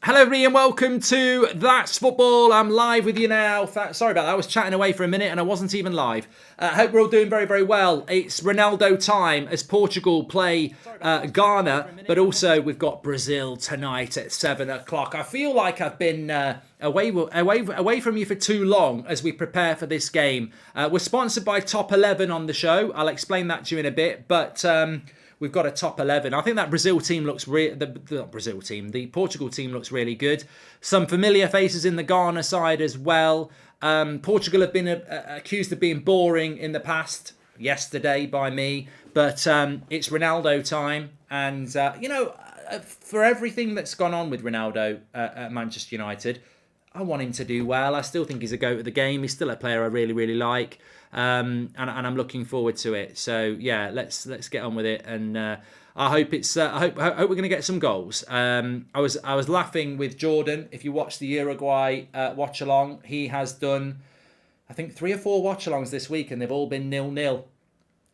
Hello everybody and welcome to That's Football. I'm live with you now. Sorry about that, I was chatting away for a minute and I wasn't even live. Hope we're all doing very, very well. It's Ronaldo time as Portugal play Ghana, but also we've got Brazil tonight at 7 o'clock. I feel like I've been away from you for too long as we prepare for this game. We're sponsored by Top 11 on the show. I'll explain that to you in a bit, but we've got a top 11. I think that Brazil team looks the Portugal team looks really good. Some familiar faces in the Ghana side as well. Portugal have been accused of being boring in the past, yesterday by me. But it's Ronaldo time. And, for everything that's gone on with Ronaldo at Manchester United, I want him to do well. I still think he's a goat of the game. He's still a player I really, really like. And I'm looking forward to it. So yeah, let's get on with it. And I hope we're going to get some goals. I was laughing with Jordan. If you watch the Uruguay Watchalong, he has done, I think, 3 or 4 Watchalongs this week, and they've all been 0-0.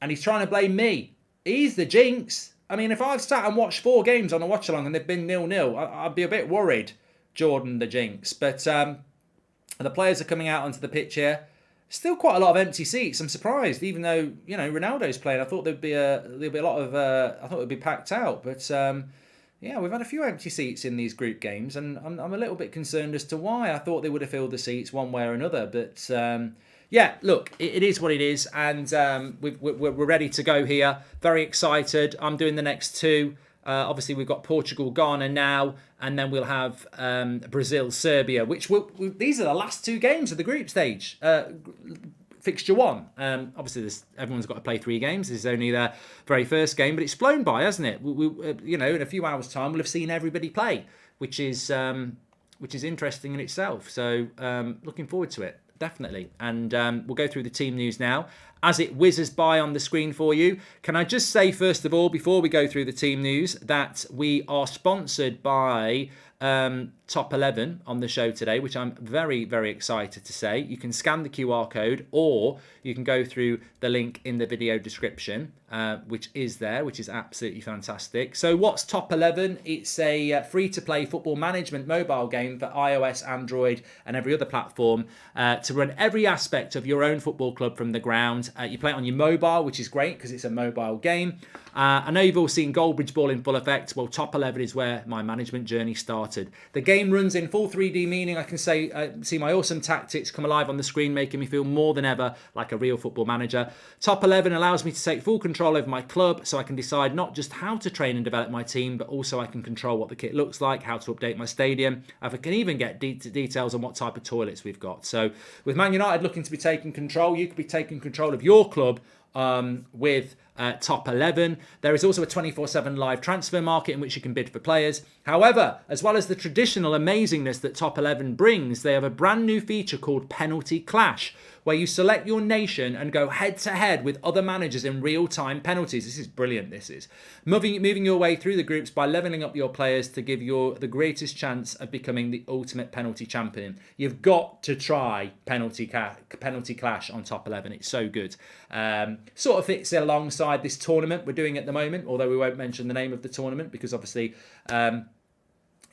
And he's trying to blame me. He's the jinx. I mean, if I've sat and watched 4 games on a Watchalong and they've been 0-0, I'd be a bit worried. Jordan the jinx. But the players are coming out onto the pitch here. Still quite a lot of empty seats. I'm surprised, even though Ronaldo's playing. I thought there'd be a lot of. I thought it'd be packed out, but yeah, we've had a few empty seats in these group games, and I'm a little bit concerned as to why. I thought they would have filled the seats one way or another, but yeah, look, it is what it is, and we're ready to go here. Very excited. I'm doing the next 2. Obviously, we've got Portugal, Ghana now, and then we'll have Brazil, Serbia, which these are the last 2 games of the group stage. Fixture 1. Obviously, everyone's got to play 3 games. This is only their very first game, but it's flown by, hasn't it? In a few hours' time, we'll have seen everybody play, which is interesting in itself. So, looking forward to it. Definitely. And we'll go through the team news now as it whizzes by on the screen for you. Can I just say, first of all, before we go through the team news, that we are sponsored by Top 11 on the show today, which I'm very, very excited to say. You can scan the QR code, or you can go through the link in the video description, which is there, which is absolutely fantastic. So what's Top 11? It's a free-to-play football management mobile game for iOS, Android, and every other platform to run every aspect of your own football club from the ground. You play it on your mobile, which is great because it's a mobile game. I know you've all seen Goldbridge ball in full effect. Well, Top 11 is where my management journey started. The game runs in full 3D, meaning I can see my awesome tactics come alive on the screen, making me feel more than ever like a real football manager. Top 11 allows me to take full control over my club, so I can decide not just how to train and develop my team, but also I can control what the kit looks like, how to update my stadium. I can even get details on what type of toilets we've got. So with Man United looking to be taking control, you could be taking control of your club with Top 11. There is also a 24/7 live transfer market in which you can bid for players. However, as well as the traditional amazingness that Top 11 brings, they have a brand new feature called Penalty Clash, where you select your nation and go head-to-head with other managers in real-time penalties. This is brilliant, this is. Moving your way through the groups by levelling up your players to give you the greatest chance of becoming the ultimate penalty champion. You've got to try Penalty Clash on Top 11. It's so good. Sort of fits alongside this tournament we're doing at the moment, although we won't mention the name of the tournament because obviously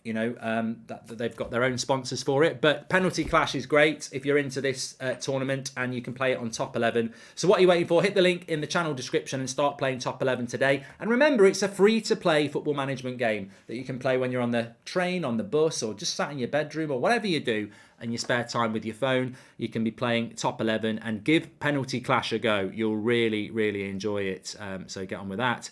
that they've got their own sponsors for it. But Penalty Clash is great if you're into this tournament, and you can play it on Top 11. So what are you waiting for? Hit the link in the channel description and start playing Top 11 today. And remember, it's a free-to-play football management game that you can play when you're on the train, on the bus, or just sat in your bedroom, or whatever you do in your spare time with your phone. You can be playing Top 11 and give Penalty Clash a go. You'll really, really enjoy it. So get on with that.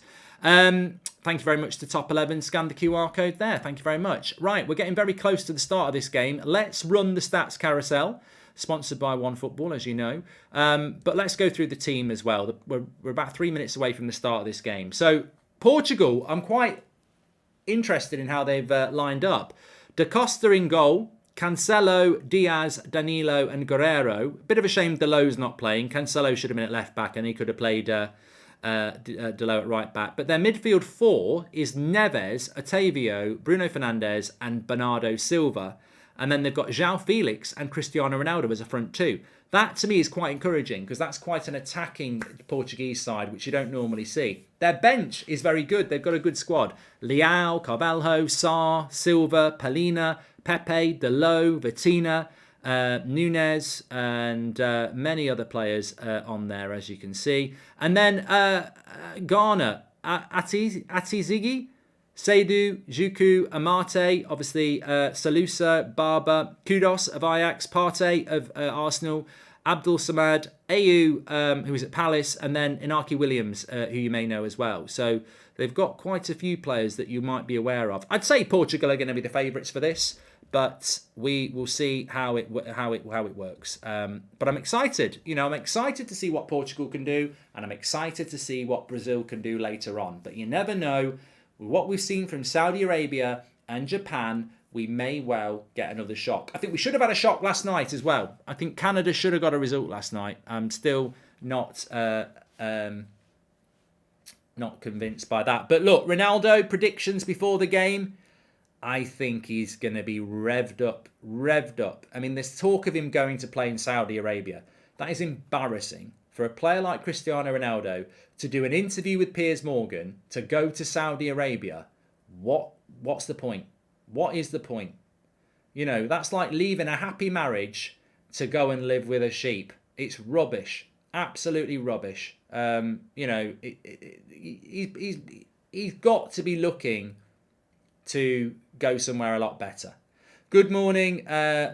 Thank you very much to Top 11. Scan the QR code there. Thank you very much. Right, we're getting very close to the start of this game. Let's run the stats carousel, sponsored by OneFootball, as you know. But let's go through the team as well. We're about 3 minutes away from the start of this game. So Portugal, I'm quite interested in how they've lined up. Da Costa in goal. Cancelo, Diaz, Danilo and Guerrero. Bit of a shame Dalot's not playing. Cancelo should have been at left back and he could have played Dalot at right back. But their midfield 4 is Neves, Otavio, Bruno Fernandes and Bernardo Silva. And then they've got João Felix and Cristiano Ronaldo as a front two. That to me is quite encouraging because that's quite an attacking Portuguese side, which you don't normally see. Their bench is very good. They've got a good squad. Leao, Carvalho, Sarr, Silva, Palina, Pepe, Delo, Vitina, Nunes, and many other players on there, as you can see. And then Ghana, Atizigi, Seydou, Juku, Amate, obviously Salusa, Barber, Kudos of Ajax, Partey of Arsenal, Abdul Samad, Ayew, who is at Palace, and then Inaki Williams, who you may know as well. So they've got quite a few players that you might be aware of. I'd say Portugal are going to be the favourites for this, but we will see how it works. But I'm excited. You know, I'm excited to see what Portugal can do, and I'm excited to see what Brazil can do later on. But you never know. With what we've seen from Saudi Arabia and Japan, we may well get another shock. I think we should have had a shock last night as well. I think Canada should have got a result last night. I'm still not convinced by that. But look, Ronaldo, predictions before the game. I think he's going to be revved up. I mean, there's talk of him going to play in Saudi Arabia. That is embarrassing. For a player like Cristiano Ronaldo to do an interview with Piers Morgan, to go to Saudi Arabia, what's the point? What is the point? You know, that's like leaving a happy marriage to go and live with a sheep. It's rubbish. Absolutely rubbish. You know, he's got to be looking to go somewhere a lot better. Good morning,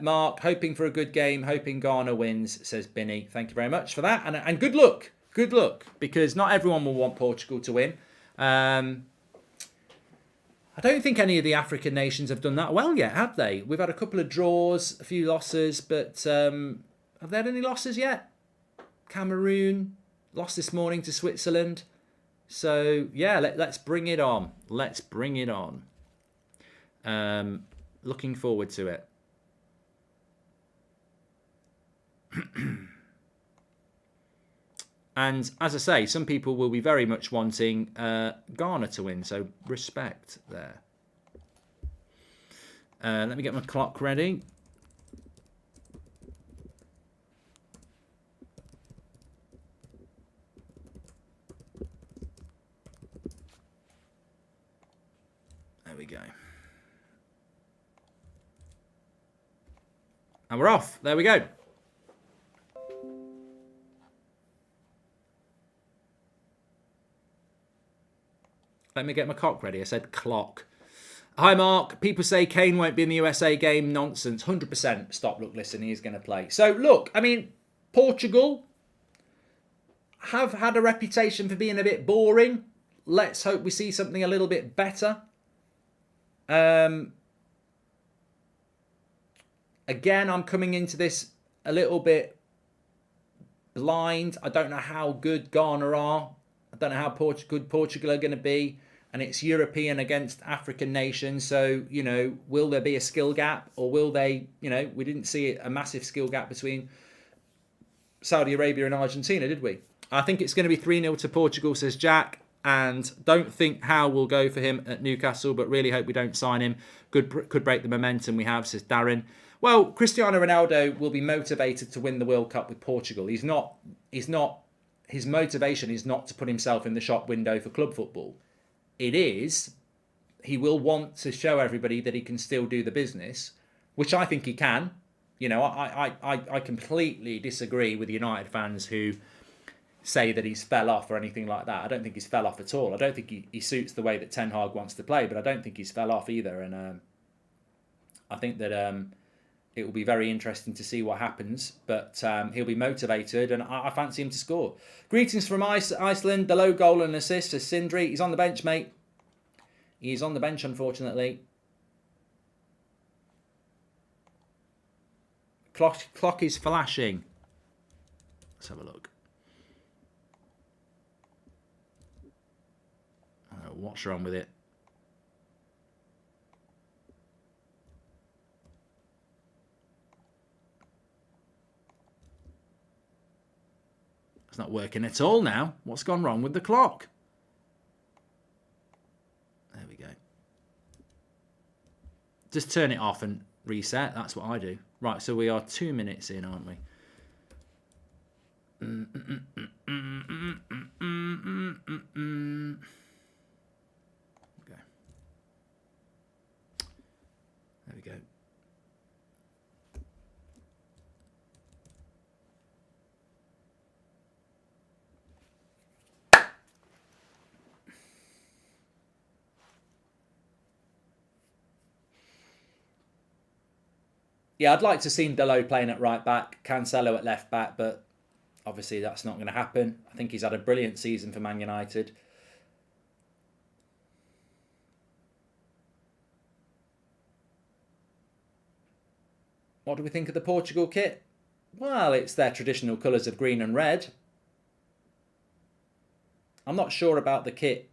Mark. Hoping for a good game. Hoping Ghana wins, says Binny. Thank you very much for that. And good luck. Good luck. Because not everyone will want Portugal to win. I don't think any of the African nations have done that well yet, have they? We've had a couple of draws, a few losses, but have they had any losses yet? Cameroon lost this morning to Switzerland. So, yeah, let's bring it on. Let's bring it on. Looking forward to it. And as I say, some people will be very much wanting Ghana to win, so respect there. Let me get my clock ready. There we go. And we're off. There we go. Let me get my cock ready. I said clock. Hi, Mark. People say Kane won't be in the USA game. Nonsense. 100%. Stop, look, listen. He is going to play. So, look, I mean, Portugal have had a reputation for being a bit boring. Let's hope we see something a little bit better. Again, I'm coming into this a little bit blind. I don't know how good Ghana are. I don't know how good Portugal are going to be. And it's European against African nations. So, you know, will there be a skill gap? Or will they, you know, we didn't see a massive skill gap between Saudi Arabia and Argentina, did we? I think it's going to be 3-0 to Portugal, says Jack. And don't think Howe will go for him at Newcastle, but really hope we don't sign him. Could break the momentum we have, says Darren. Well, Cristiano Ronaldo will be motivated to win the World Cup with Portugal. His motivation is not to put himself in the shop window for club football. It is, he will want to show everybody that he can still do the business, which I think he can. You know, I completely disagree with United fans who say that he's fell off or anything like that. I don't think he's fell off at all. I don't think he suits the way that Ten Hag wants to play, but I don't think he's fell off either. And I think that it will be very interesting to see what happens, but he'll be motivated, and I fancy him to score. Greetings from Iceland. The low goal and assist for Sindri. He's on the bench, mate. He's on the bench, unfortunately. Clock is flashing. Let's have a look. What's wrong with it? It's not working at all now. What's gone wrong with the clock? There we go. Just turn it off and reset. That's what I do. Right, so we are 2 minutes in, aren't we? Okay. There we go. Yeah, I'd like to see Delo playing at right back, Cancelo at left back, but obviously that's not going to happen. I think he's had a brilliant season for Man United. What do we think of the Portugal kit? Well, it's their traditional colours of green and red. I'm not sure about the kit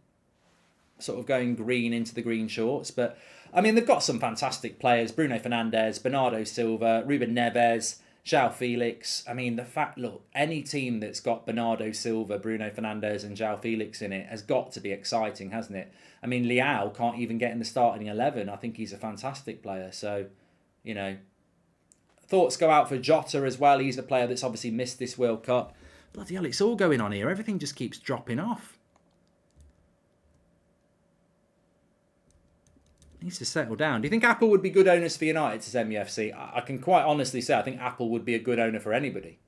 sort of going green into the green shorts, but I mean, they've got some fantastic players. Bruno Fernandes, Bernardo Silva, Ruben Neves, João Felix. I mean, the fact, look, any team that's got Bernardo Silva, Bruno Fernandes and João Felix in it has got to be exciting, hasn't it? I mean, Leao can't even get in the starting 11. I think he's a fantastic player. So, you know, thoughts go out for Jota as well. He's the player that's obviously missed this World Cup. Bloody hell, it's all going on here. Everything just keeps dropping off. Needs to settle down. Do you think Apple would be good owners for United, says MEFC? I can quite honestly say I think Apple would be a good owner for anybody.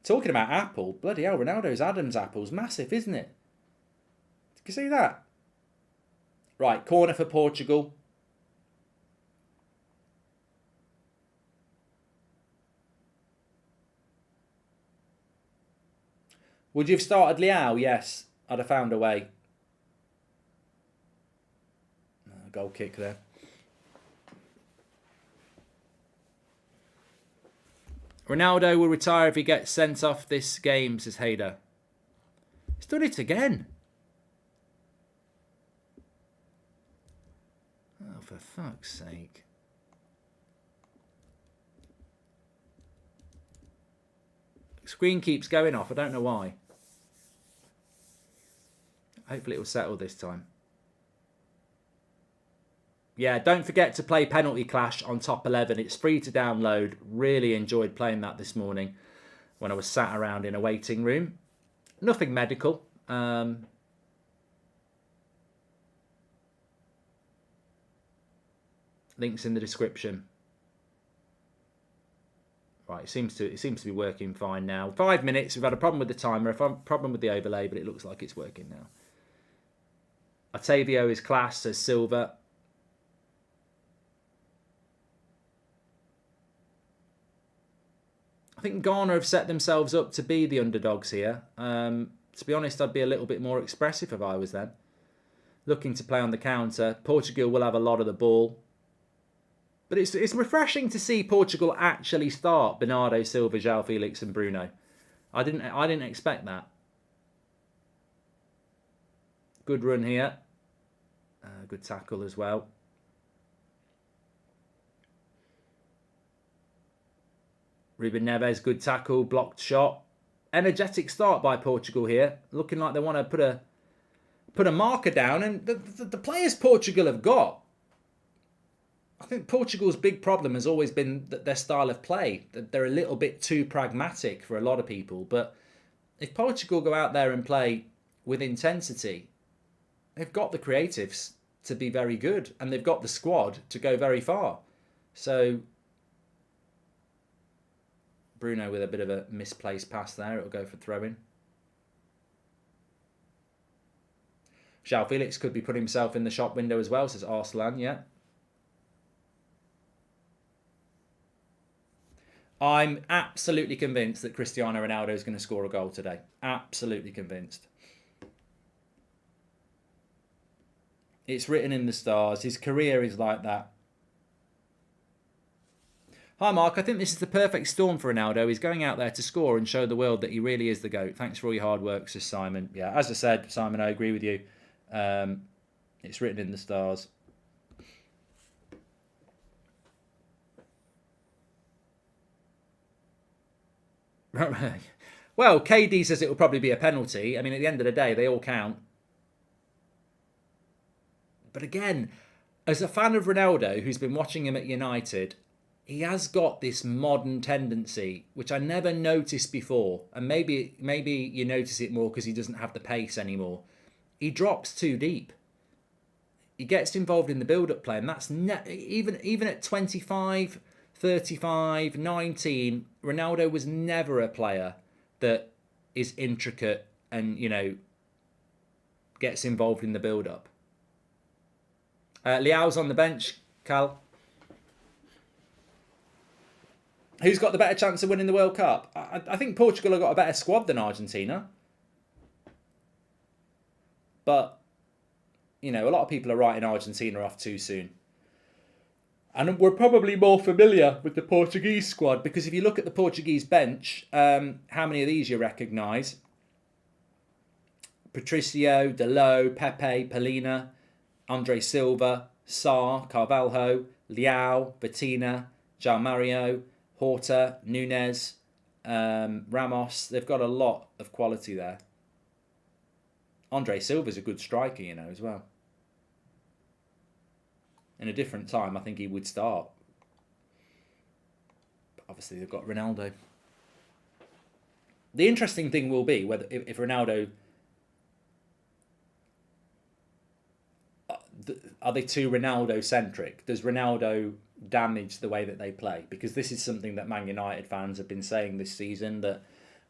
Talking about Apple, bloody hell, Ronaldo's Adam's apple's massive, isn't it? Can you see that? Right, corner for Portugal. Would you have started Leao? Yes, I'd have found a way. Goal kick there. Ronaldo will retire if he gets sent off this game, says Hader. He's done it again. Oh, for fuck's sake. Screen keeps going off. I don't know why. Hopefully it will settle this time. Yeah, don't forget to play Penalty Clash on Top 11. It's free to download. Really enjoyed playing that this morning when I was sat around in a waiting room. Nothing medical. Links in the description. Right, it seems to be working fine now. 5 minutes. We've had a problem with the timer, a problem with the overlay, but it looks like it's working now. Otavio is class, says Silver. I think Ghana have set themselves up to be the underdogs here. To be honest, I'd be a little bit more expressive if I was them. Looking to play on the counter. Portugal will have a lot of the ball. But it's refreshing to see Portugal actually start Bernardo Silva, João Felix and Bruno. I didn't expect that. Good run here. Good tackle as well. Ruben Neves, good tackle, blocked shot. Energetic start by Portugal here. Looking like they want to put a marker down. And the players Portugal have got, I think Portugal's big problem has always been their style of play. They're a little bit too pragmatic for a lot of people. But if Portugal go out there and play with intensity, they've got the creatives to be very good. And they've got the squad to go very far. So Bruno with a bit of a misplaced pass there. It'll go for throw-in. João Felix could be putting himself in the shop window as well, says Arslan, yeah. I'm absolutely convinced that Cristiano Ronaldo is going to score a goal today. Absolutely convinced. It's written in the stars. His career is like that. Hi Mark, I think this is the perfect storm for Ronaldo. He's going out there to score and show the world that he really is the GOAT. Thanks for all your hard work, says Simon. Yeah, as I said, Simon, I agree with you. It's written in the stars. Well, KD says it will probably be a penalty. I mean, at the end of the day, they all count. But again, as a fan of Ronaldo, who's been watching him at United, he has got this modern tendency, which I never noticed before, and maybe you notice it more because he doesn't have the pace anymore. He drops too deep. He gets involved in the build-up play, and that's even at 25, 35, 19, Ronaldo was never a player that is intricate and, gets involved in the build-up. Liao's on the bench, Cal. Who's got the better chance of winning the World Cup? I think Portugal have got a better squad than Argentina. But, a lot of people are writing Argentina off too soon. And we're probably more familiar with the Portuguese squad because if you look at the Portuguese bench, how many of these you recognise? Patricio, Dalot, Pepe, Polina, Andre Silva, Sarr, Carvalho, Leao, Vitina, João Mario, Horta, Nunes, Ramos. They've got a lot of quality there. Andre Silva's a good striker, as well. In a different time, I think he would start. But obviously, they've got Ronaldo. The interesting thing will be whether if Ronaldo... Are they too Ronaldo-centric? Does Ronaldo damage the way that they play? Because this is something that Man United fans have been saying this season, that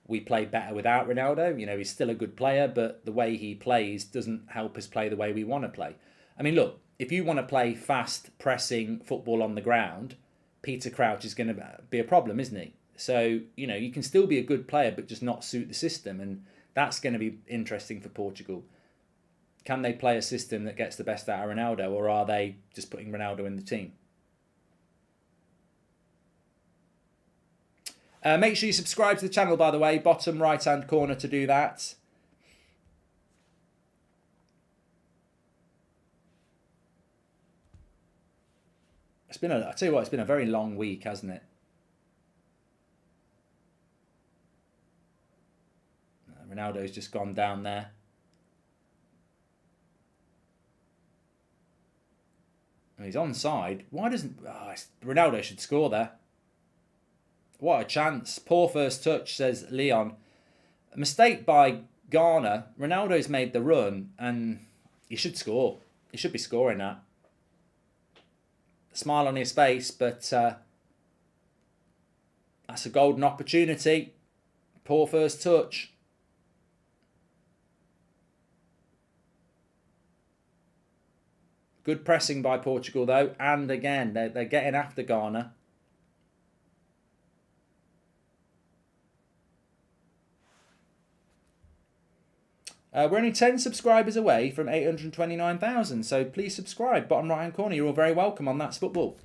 we play better without Ronaldo. He's still a good player, but the way he plays doesn't help us play the way we want to play. I mean, look, if you want to play fast, pressing football on the ground, Peter Crouch is going to be a problem, isn't he? So, you can still be a good player, but just not suit the system. And that's going to be interesting for Portugal. Can they play a system that gets the best out of Ronaldo, or are they just putting Ronaldo in the team? Make sure you subscribe to the channel, by the way. Bottom right-hand corner to do that. I tell you what, it's been a very long week, hasn't it? Ronaldo's just gone down there. He's onside. Why doesn't... Ronaldo should score there. What a chance. Poor first touch, says Leon. A mistake by Garner. Ronaldo's made the run and he should score. He should be scoring that. Smile on his face, but that's a golden opportunity. Poor first touch. Good pressing by Portugal, though. And again, they're getting after Ghana. We're only 10 subscribers away from 829,000. So please subscribe. Bottom right-hand corner. You're all very welcome on That's Football.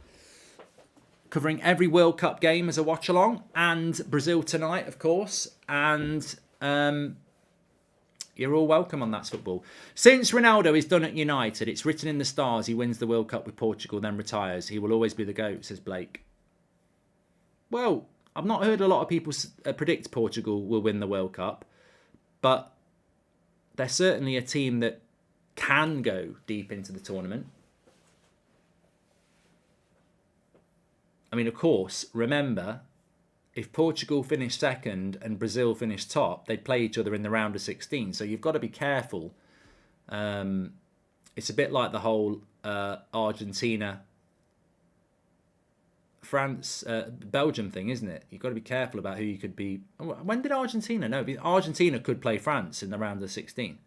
Covering every World Cup game as a watch-along. And Brazil tonight, of course. And... you're all welcome on That's Football. Since Ronaldo is done at United, it's written in the stars he wins the World Cup with Portugal, then retires. He will always be the GOAT, says Blake. Well, I've not heard a lot of people predict Portugal will win the World Cup, but they're certainly a team that can go deep into the tournament. I mean, of course, remember... if Portugal finished second and Brazil finished top, they'd play each other in the round of 16. So you've got to be careful. It's a bit like the whole Argentina, France, Belgium thing, isn't it? You've got to be careful about who you could be. When did Argentina? No, Argentina could play France in the round of 16.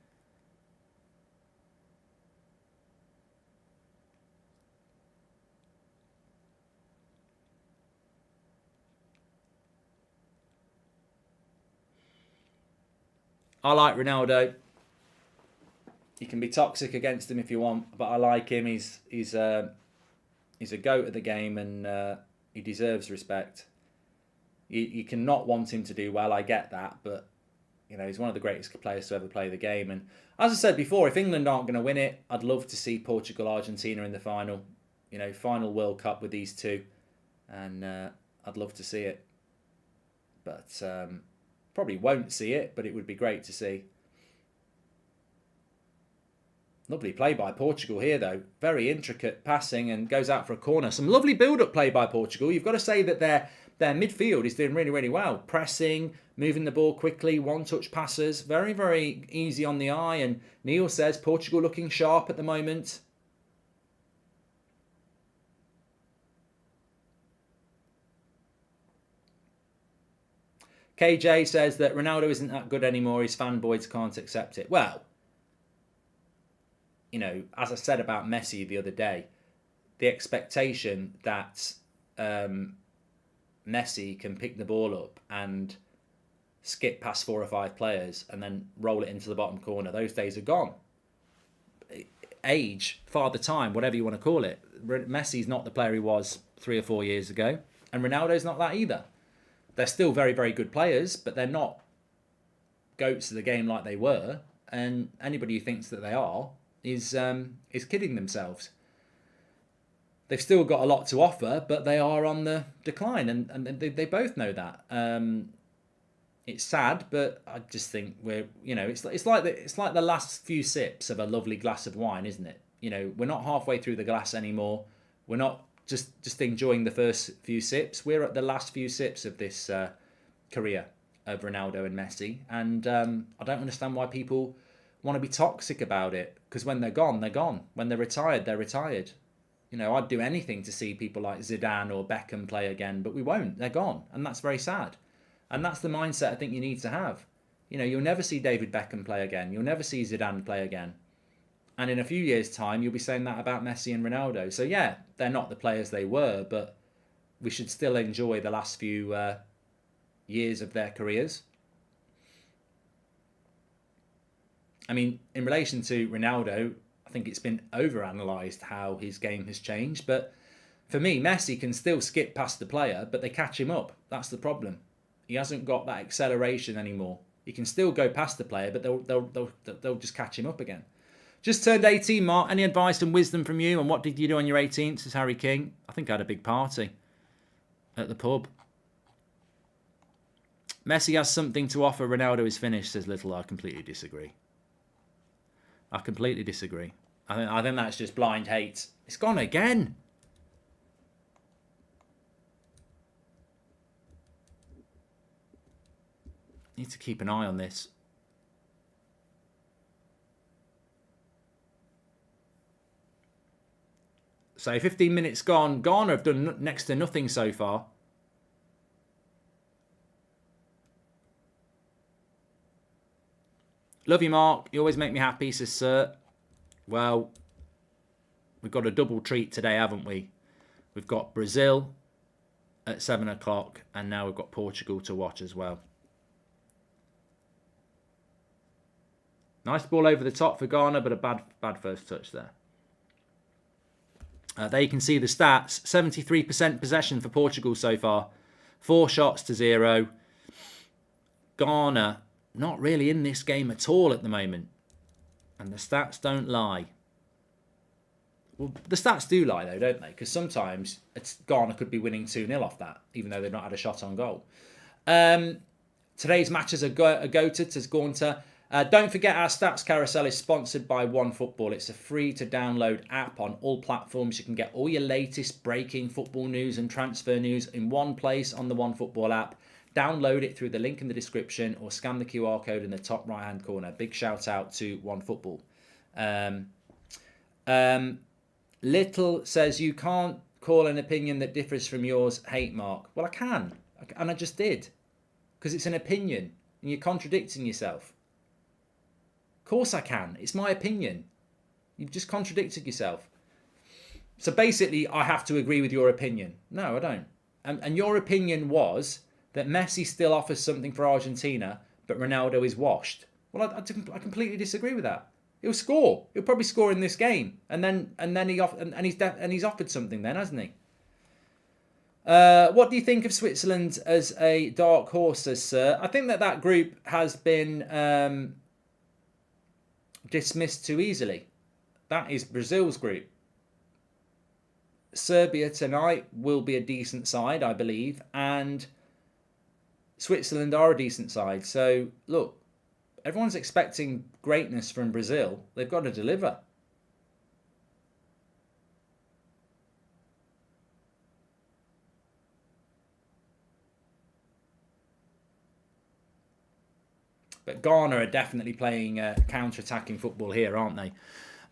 I like Ronaldo. You can be toxic against him if you want, but I like him. He's a GOAT of the game, and he deserves respect. You cannot want him to do well. I get that, but he's one of the greatest players to ever play the game. And as I said before, if England aren't going to win it, I'd love to see Portugal, Argentina in the final. Final World Cup with these two, and I'd love to see it. But probably won't see it, but it would be great to see. Lovely play by Portugal here, though. Very intricate passing and goes out for a corner. Some lovely build-up play by Portugal. You've got to say that their midfield is doing really, really well. Pressing, moving the ball quickly, one-touch passes. Very, very easy on the eye. And Neil says Portugal looking sharp at the moment. KJ says that Ronaldo isn't that good anymore. His fanboys can't accept it. Well, you know, as I said about Messi the other day, the expectation that Messi can pick the ball up and skip past 4 or 5 players and then roll it into the bottom corner, those days are gone. Age, father time, whatever you want to call it. Messi's not the player he was 3 or 4 years ago, and Ronaldo's not that either. They're still very, very good players, but they're not goats of the game like they were, and anybody who thinks that they are is kidding themselves. They've still got a lot to offer, but they are on the decline, and they both know that. It's sad, but I just think it's like the last few sips of a lovely glass of wine, isn't it? You know, we're not halfway through the glass anymore. We're not just enjoying the first few sips. We're at the last few sips of this career of Ronaldo and Messi, and I don't understand why people want to be toxic about it, because when they're gone, they're gone. When they're retired, they're retired. You know, I'd do anything to see people like Zidane or Beckham play again, but we won't. They're gone, and that's very sad. And that's the mindset I think you need to have. You know, you'll never see David Beckham play again. You'll never see Zidane play again. And in a few years' time, you'll be saying that about Messi and Ronaldo. So yeah, they're not the players they were, but we should still enjoy the last few years of their careers. I mean, in relation to Ronaldo, I think it's been overanalyzed how his game has changed. But for me, Messi can still skip past the player, but they catch him up. That's the problem. He hasn't got that acceleration anymore. He can still go past the player, but they'll just catch him up again. Just turned 18, Mark. Any advice and wisdom from you? And what did you do on your 18th? Says Harry King. I think I had a big party at the pub. Messi has something to offer. Ronaldo is finished, says Little. I completely disagree. I completely disagree. I think that's just blind hate. It's gone again. Need to keep an eye on this. So 15 minutes gone. Ghana have done next to nothing so far. Love you, Mark. You always make me happy, says Sir. Well, we've got a double treat today, haven't we? We've got Brazil at 7 o'clock, and now we've got Portugal to watch as well. Nice ball over the top for Ghana, but a bad first touch there. There you can see the stats. 73% possession for Portugal so far. 4 shots to 0. Ghana not really in this game at all at the moment. And the stats don't lie. Well, the stats do lie though, don't they? Because sometimes Ghana could be winning 2-0 off that, even though they've not had a shot on goal. Today's matches are goated, says Gaunter. Don't forget our Stats Carousel is sponsored by OneFootball. It's a free-to-download app on all platforms. You can get all your latest breaking football news and transfer news in one place on the OneFootball app. Download it through the link in the description or scan the QR code in the top right-hand corner. Big shout-out to OneFootball. Little says, you can't call an opinion that differs from yours hate, Mark. Well, I can, and I just did, because it's an opinion, and you're contradicting yourself. Of course I can. It's my opinion. You've just contradicted yourself. So basically, I have to agree with your opinion. No, I don't. And your opinion was that Messi still offers something for Argentina, but Ronaldo is washed. Well, I completely disagree with that. He'll score. He'll probably score in this game, and he's offered something then, hasn't he? What do you think of Switzerland as a dark horse, says Sir? I think that group has been dismissed too easily. That is Brazil's group. Serbia tonight will be a decent side, I believe, and Switzerland are a decent side. So, look, everyone's expecting greatness from Brazil. They've got to deliver. But Ghana are definitely playing counter-attacking football here, aren't they?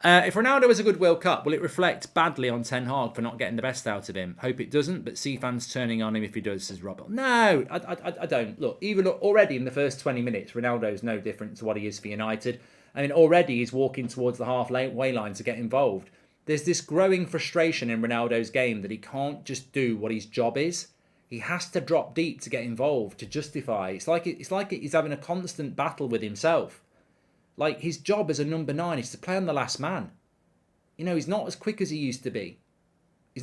If Ronaldo has a good World Cup, will it reflect badly on Ten Hag for not getting the best out of him? Hope it doesn't, but see fans turning on him if he does, says Robert. No, I don't. Look, even already in the first 20 minutes, Ronaldo's no different to what he is for United. I mean, already he's walking towards the halfway line to get involved. There's this growing frustration in Ronaldo's game that he can't just do what his job is. He has to drop deep to get involved, to justify. It's like he's having a constant battle with himself. Like, his job as a number 9 is to play on the last man. You know, he's not as quick as he used to be. He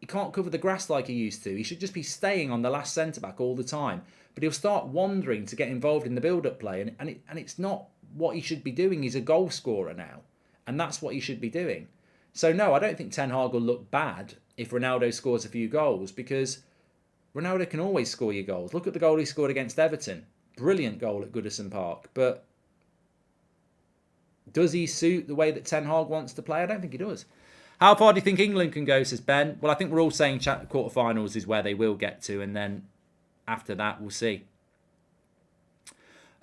can't cover the grass like he used to. He should just be staying on the last centre-back all the time. But he'll start wandering to get involved in the build-up play. And it's not what he should be doing. He's a goal scorer now. And that's what he should be doing. So, no, I don't think Ten Hag will look bad if Ronaldo scores a few goals, because Ronaldo can always score your goals. Look at the goal he scored against Everton. Brilliant goal at Goodison Park. But does he suit the way that Ten Hag wants to play? I don't think he does. How far do you think England can go, says Ben? Well, I think we're all saying quarterfinals is where they will get to, and then after that, we'll see.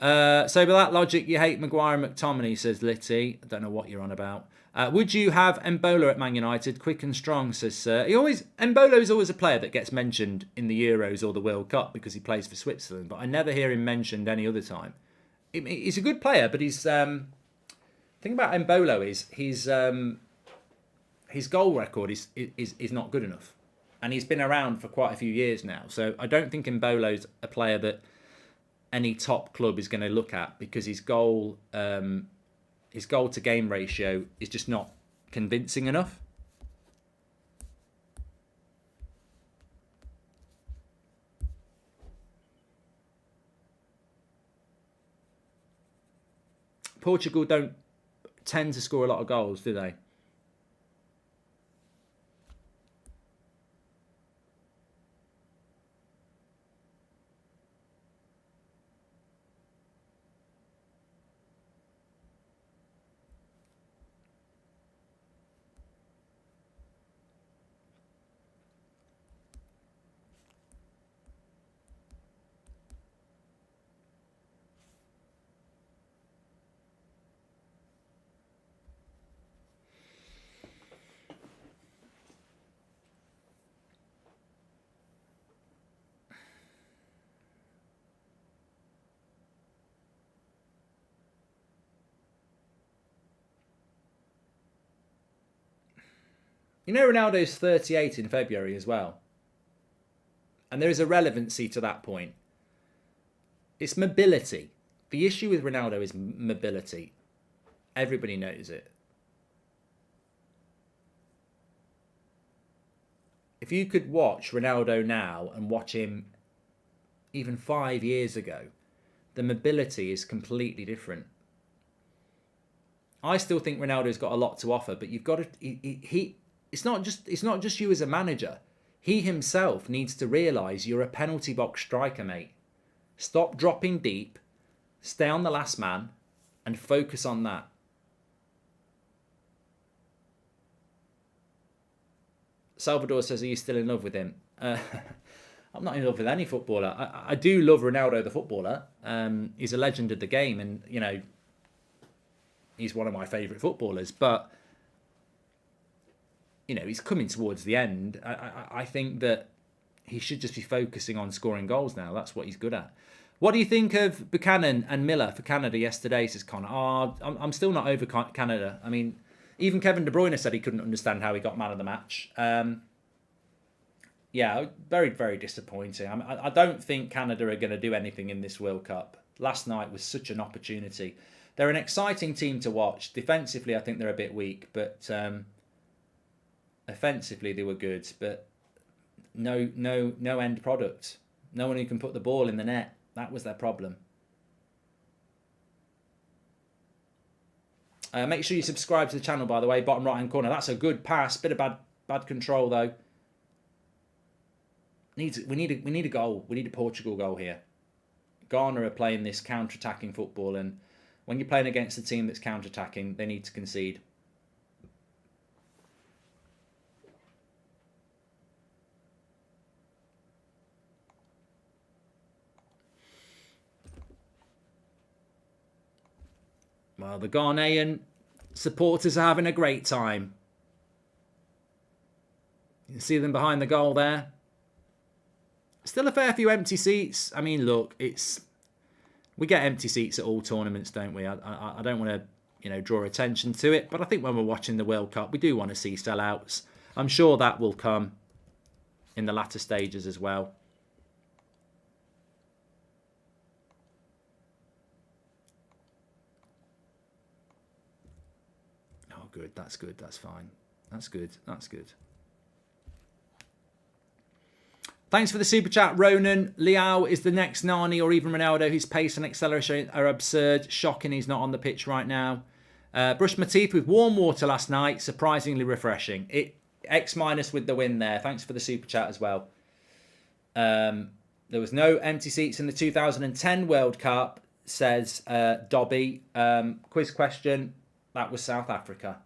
So with that logic, you hate Maguire and McTominay, says Litty. I don't know what you're on about. Would you have Embolo at Man United? Quick and strong, says Sir. Embolo is always a player that gets mentioned in the Euros or the World Cup because he plays for Switzerland, but I never hear him mentioned any other time. He's a good player, but he's... the thing about Embolo is his goal record is not good enough. And he's been around for quite a few years now. So I don't think Embolo's a player that any top club is going to look at, because his goal to game ratio is just not convincing enough. Portugal don't tend to score a lot of goals, do they? You know, Ronaldo's 38 in February as well. And there is a relevancy to that point. It's mobility. The issue with Ronaldo is mobility. Everybody knows it. If you could watch Ronaldo now and watch him even 5 years ago, the mobility is completely different. I still think Ronaldo's got a lot to offer, but you've got to... It's not just you as a manager. He himself needs to realise you're a penalty box striker, mate. Stop dropping deep, stay on the last man, and focus on that. Salvador says, are you still in love with him? I'm not in love with any footballer. I do love Ronaldo the footballer. He's a legend of the game, and, you know, he's one of my favourite footballers. But, you know, he's coming towards the end. I think that he should just be focusing on scoring goals now. That's what he's good at. What do you think of Buchanan and Miller for Canada yesterday, says Connor? I'm still not over Canada. I mean, even Kevin De Bruyne said he couldn't understand how he got man of the match. Yeah, very, very disappointing. I don't think Canada are going to do anything in this World Cup. Last night was such an opportunity. They're an exciting team to watch. Defensively, I think they're a bit weak, but offensively they were good. But no end product. No one who can put the ball in the net. That was their problem. Make sure you subscribe to the channel, by the way. Bottom right-hand corner. That's a good pass. Bit of bad control, though. We need a goal. We need a Portugal goal here. Ghana are playing this counter-attacking football, and when you're playing against a team that's counter-attacking, they need to concede. Well, the Ghanaian supporters are having a great time. You can see them behind the goal there. Still a fair few empty seats. I mean, look, we get empty seats at all tournaments, don't we? I don't want to, draw attention to it, but I think when we're watching the World Cup, we do want to see sellouts. I'm sure that will come in the latter stages as well. Oh, good. That's good. That's fine. That's good. That's good. Thanks for the super chat, Ronan. Leao is the next Nani or even Ronaldo. His pace and acceleration are absurd. Shocking he's not on the pitch right now. Brushed my teeth with warm water last night. Surprisingly refreshing. X- with the win there. Thanks for the super chat as well. There was no empty seats in the 2010 World Cup, says Dobby. Quiz question. That was South Africa.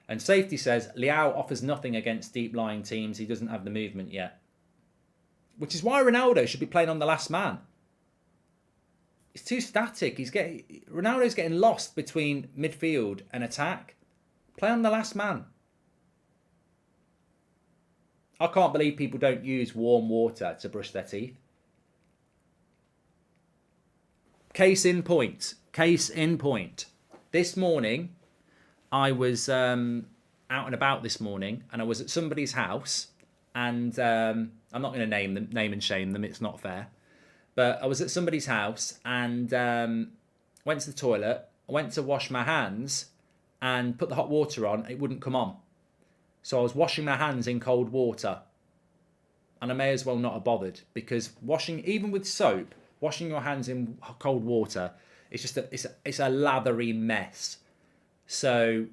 And Safety says, Leao offers nothing against deep-lying teams. He doesn't have the movement yet. Which is why Ronaldo should be playing on the last man. He's too static. Ronaldo's getting lost between midfield and attack. Play on the last man. I can't believe people don't use warm water to brush their teeth. Case in point. Case in point. This morning, I was out and about this morning, and I was at somebody's house, and I'm not going to name and shame them. It's not fair. But I was at somebody's house and went to the toilet. I went to wash my hands and put the hot water on. It wouldn't come on. So I was washing my hands in cold water. And I may as well not have bothered, because even with soap, washing your hands in cold water, it's a lathery mess. So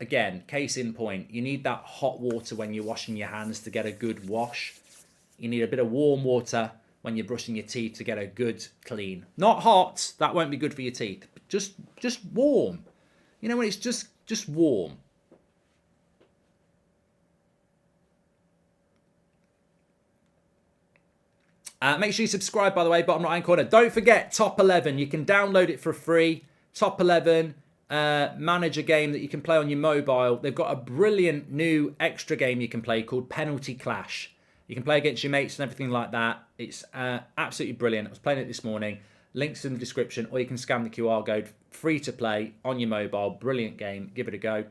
again, case in point, you need that hot water when you're washing your hands to get a good wash. You need a bit of warm water when you're brushing your teeth to get a good clean. Not hot, that won't be good for your teeth. But just warm. When it's just warm. Make sure you subscribe, by the way, bottom right-hand corner. Don't forget, Top 11. You can download it for free. Top 11, manager game that you can play on your mobile. They've got a brilliant new extra game you can play called Penalty Clash. You can play against your mates and everything like that. It's absolutely brilliant. I was playing it this morning. Links in the description, or you can scan the QR code. Free to play on your mobile. Brilliant game. Give it a go.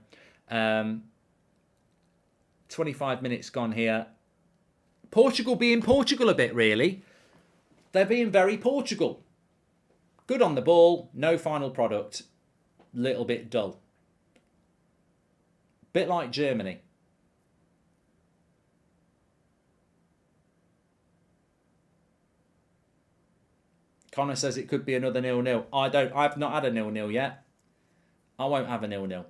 25 minutes gone here. Portugal being Portugal a bit, really. They're being very Portugal. Good on the ball, no final product. Little bit dull. Bit like Germany. Connor says it could be another 0-0. I've not had a 0-0 yet. I won't have a 0-0.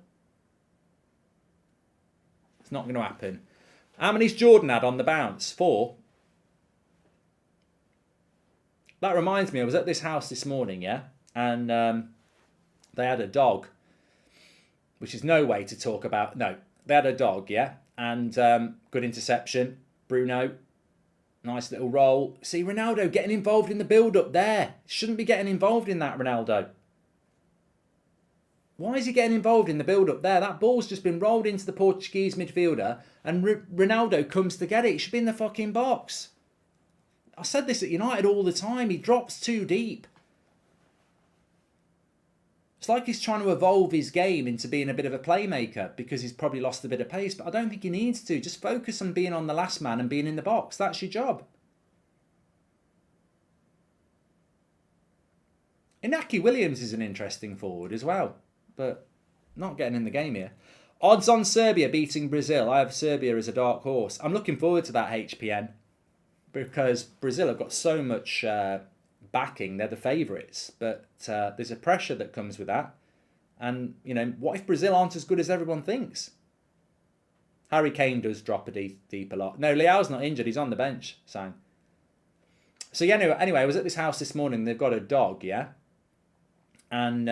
It's not going to happen. How many's Jordan had on the bounce? 4. That reminds me, I was at this house this morning, yeah? And they had a dog, which is no way to talk about. No, they had a dog, yeah? And good interception. Bruno, nice little roll. See, Ronaldo getting involved in the build-up there. Shouldn't be getting involved in that, Ronaldo. Why is he getting involved in the build-up there? That ball's just been rolled into the Portuguese midfielder and Ronaldo comes to get it. He should be in the fucking box. I said this at United all the time. He drops too deep. It's like he's trying to evolve his game into being a bit of a playmaker because he's probably lost a bit of pace, but I don't think he needs to. Just focus on being on the last man and being in the box. That's your job. Inaki Williams is an interesting forward as well, but not getting in the game here. Odds on Serbia beating Brazil. I have Serbia as a dark horse. I'm looking forward to that HPN because Brazil have got so much backing. They're the favourites, but there's a pressure that comes with that. And, what if Brazil aren't as good as everyone thinks? Harry Kane does drop a deep a lot. No, Leao's not injured. He's on the bench, Sang. So, yeah, anyway, I was at this house this morning. They've got a dog, yeah? And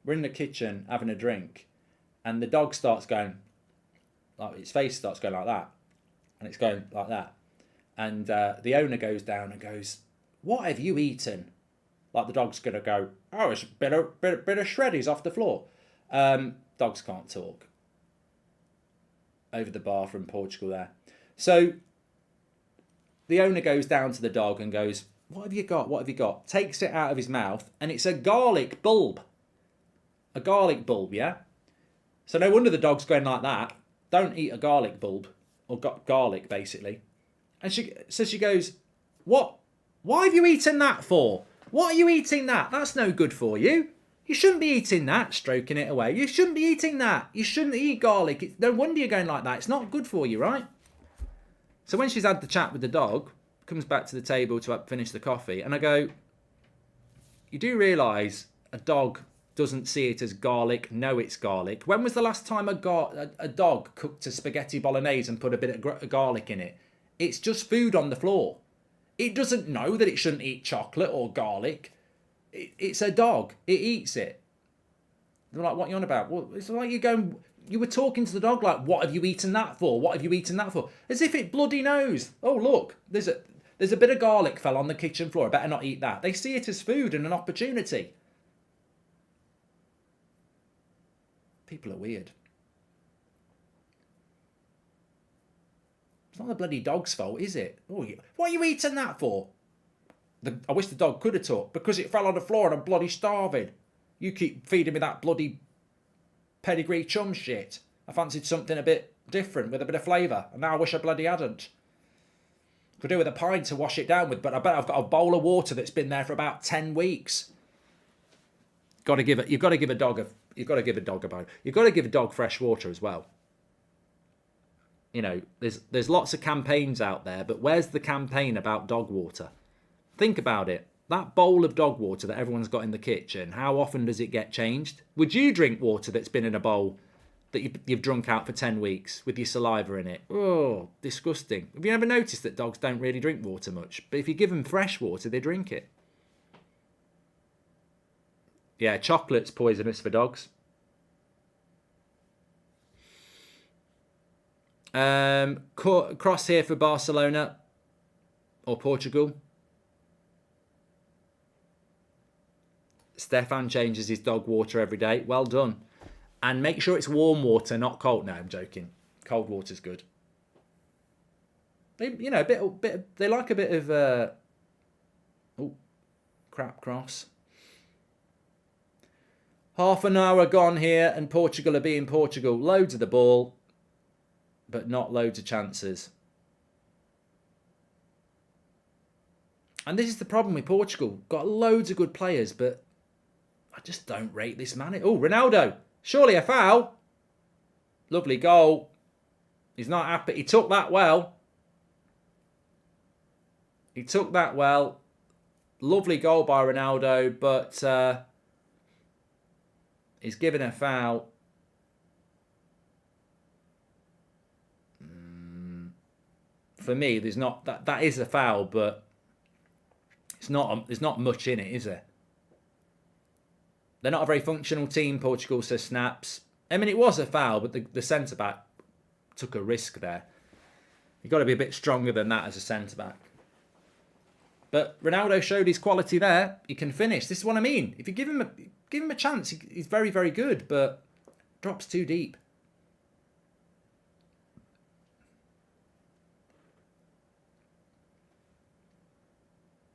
we're in the kitchen having a drink, and the dog starts going, like its face starts going like that, and it's going like that. And the owner goes down and goes, "What have you eaten?" Like the dog's going to go, "Oh, it's a bit of shreddies off the floor." Dogs can't talk. Over the bar from Portugal there. So the owner goes down to the dog and goes, "What have you got? What have you got?" Takes it out of his mouth, and it's a garlic bulb. A garlic bulb, yeah? So no wonder the dog's going like that. Don't eat a garlic bulb, or garlic, basically. And she goes, "What? Why have you eaten that for? What are you eating that? That's no good for you. You shouldn't be eating that," stroking it away. "You shouldn't be eating that. You shouldn't eat garlic. No wonder you're going like that. It's not good for you, right?" So when she's had the chat with the dog, comes back to the table to finish the coffee, and I go, "You do realise a dog doesn't see it as garlic, know it's garlic. When was the last time a dog cooked a spaghetti bolognese and put a bit of garlic in it? It's just food on the floor. It doesn't know that it shouldn't eat chocolate or garlic. It's a dog. It eats it." They're like, "What are you on about?" Well, it's like you were talking to the dog like, "What have you eaten that for? What have you eaten that for?" As if it bloody knows. "Oh, look, there's a bit of garlic fell on the kitchen floor. I better not eat that." They see it as food and an opportunity. People are weird. It's not the bloody dog's fault, is it? "Oh, what are you eating that for?" I wish the dog could have talked. "Because it fell on the floor and I'm bloody starving. You keep feeding me that bloody pedigree chum shit. I fancied something a bit different with a bit of flavour, and now I wish I bloody hadn't. Could do with a pint to wash it down with, but I bet I've got a bowl of water that's been there for about 10 weeks. You've got to give a dog fresh water as well. You know, there's lots of campaigns out there, but where's the campaign about dog water? Think about it. That bowl of dog water that everyone's got in the kitchen, how often does it get changed? Would you drink water that's been in a bowl that you've drunk out for 10 weeks with your saliva in it? Oh, disgusting. Have you ever noticed that dogs don't really drink water much? But if you give them fresh water, they drink it. Yeah, chocolate's poisonous for dogs. Cross here for Barcelona or Portugal. Stefan changes his dog water every day. Well done. And make sure it's warm water, not cold. No, I'm joking. Cold water's good. They, you know, they like a bit of. Crap cross. Half an hour gone here, and Portugal are being Portugal. Loads of the ball, but not loads of chances. And this is the problem with Portugal. Got loads of good players, but I just don't rate this man. Oh, Ronaldo. Surely a foul. Lovely goal. He's not happy. He took that well. Lovely goal by Ronaldo, but he's given a foul. For me, there's not that is a foul, but there's not much in it, is there? They're not a very functional team, Portugal, says Snaps. I mean, it was a foul, but the centre-back took a risk there. You've got to be a bit stronger than that as a centre-back. But Ronaldo showed his quality there. He can finish. This is what I mean. If you give him a chance, he's very, very good, but drops too deep.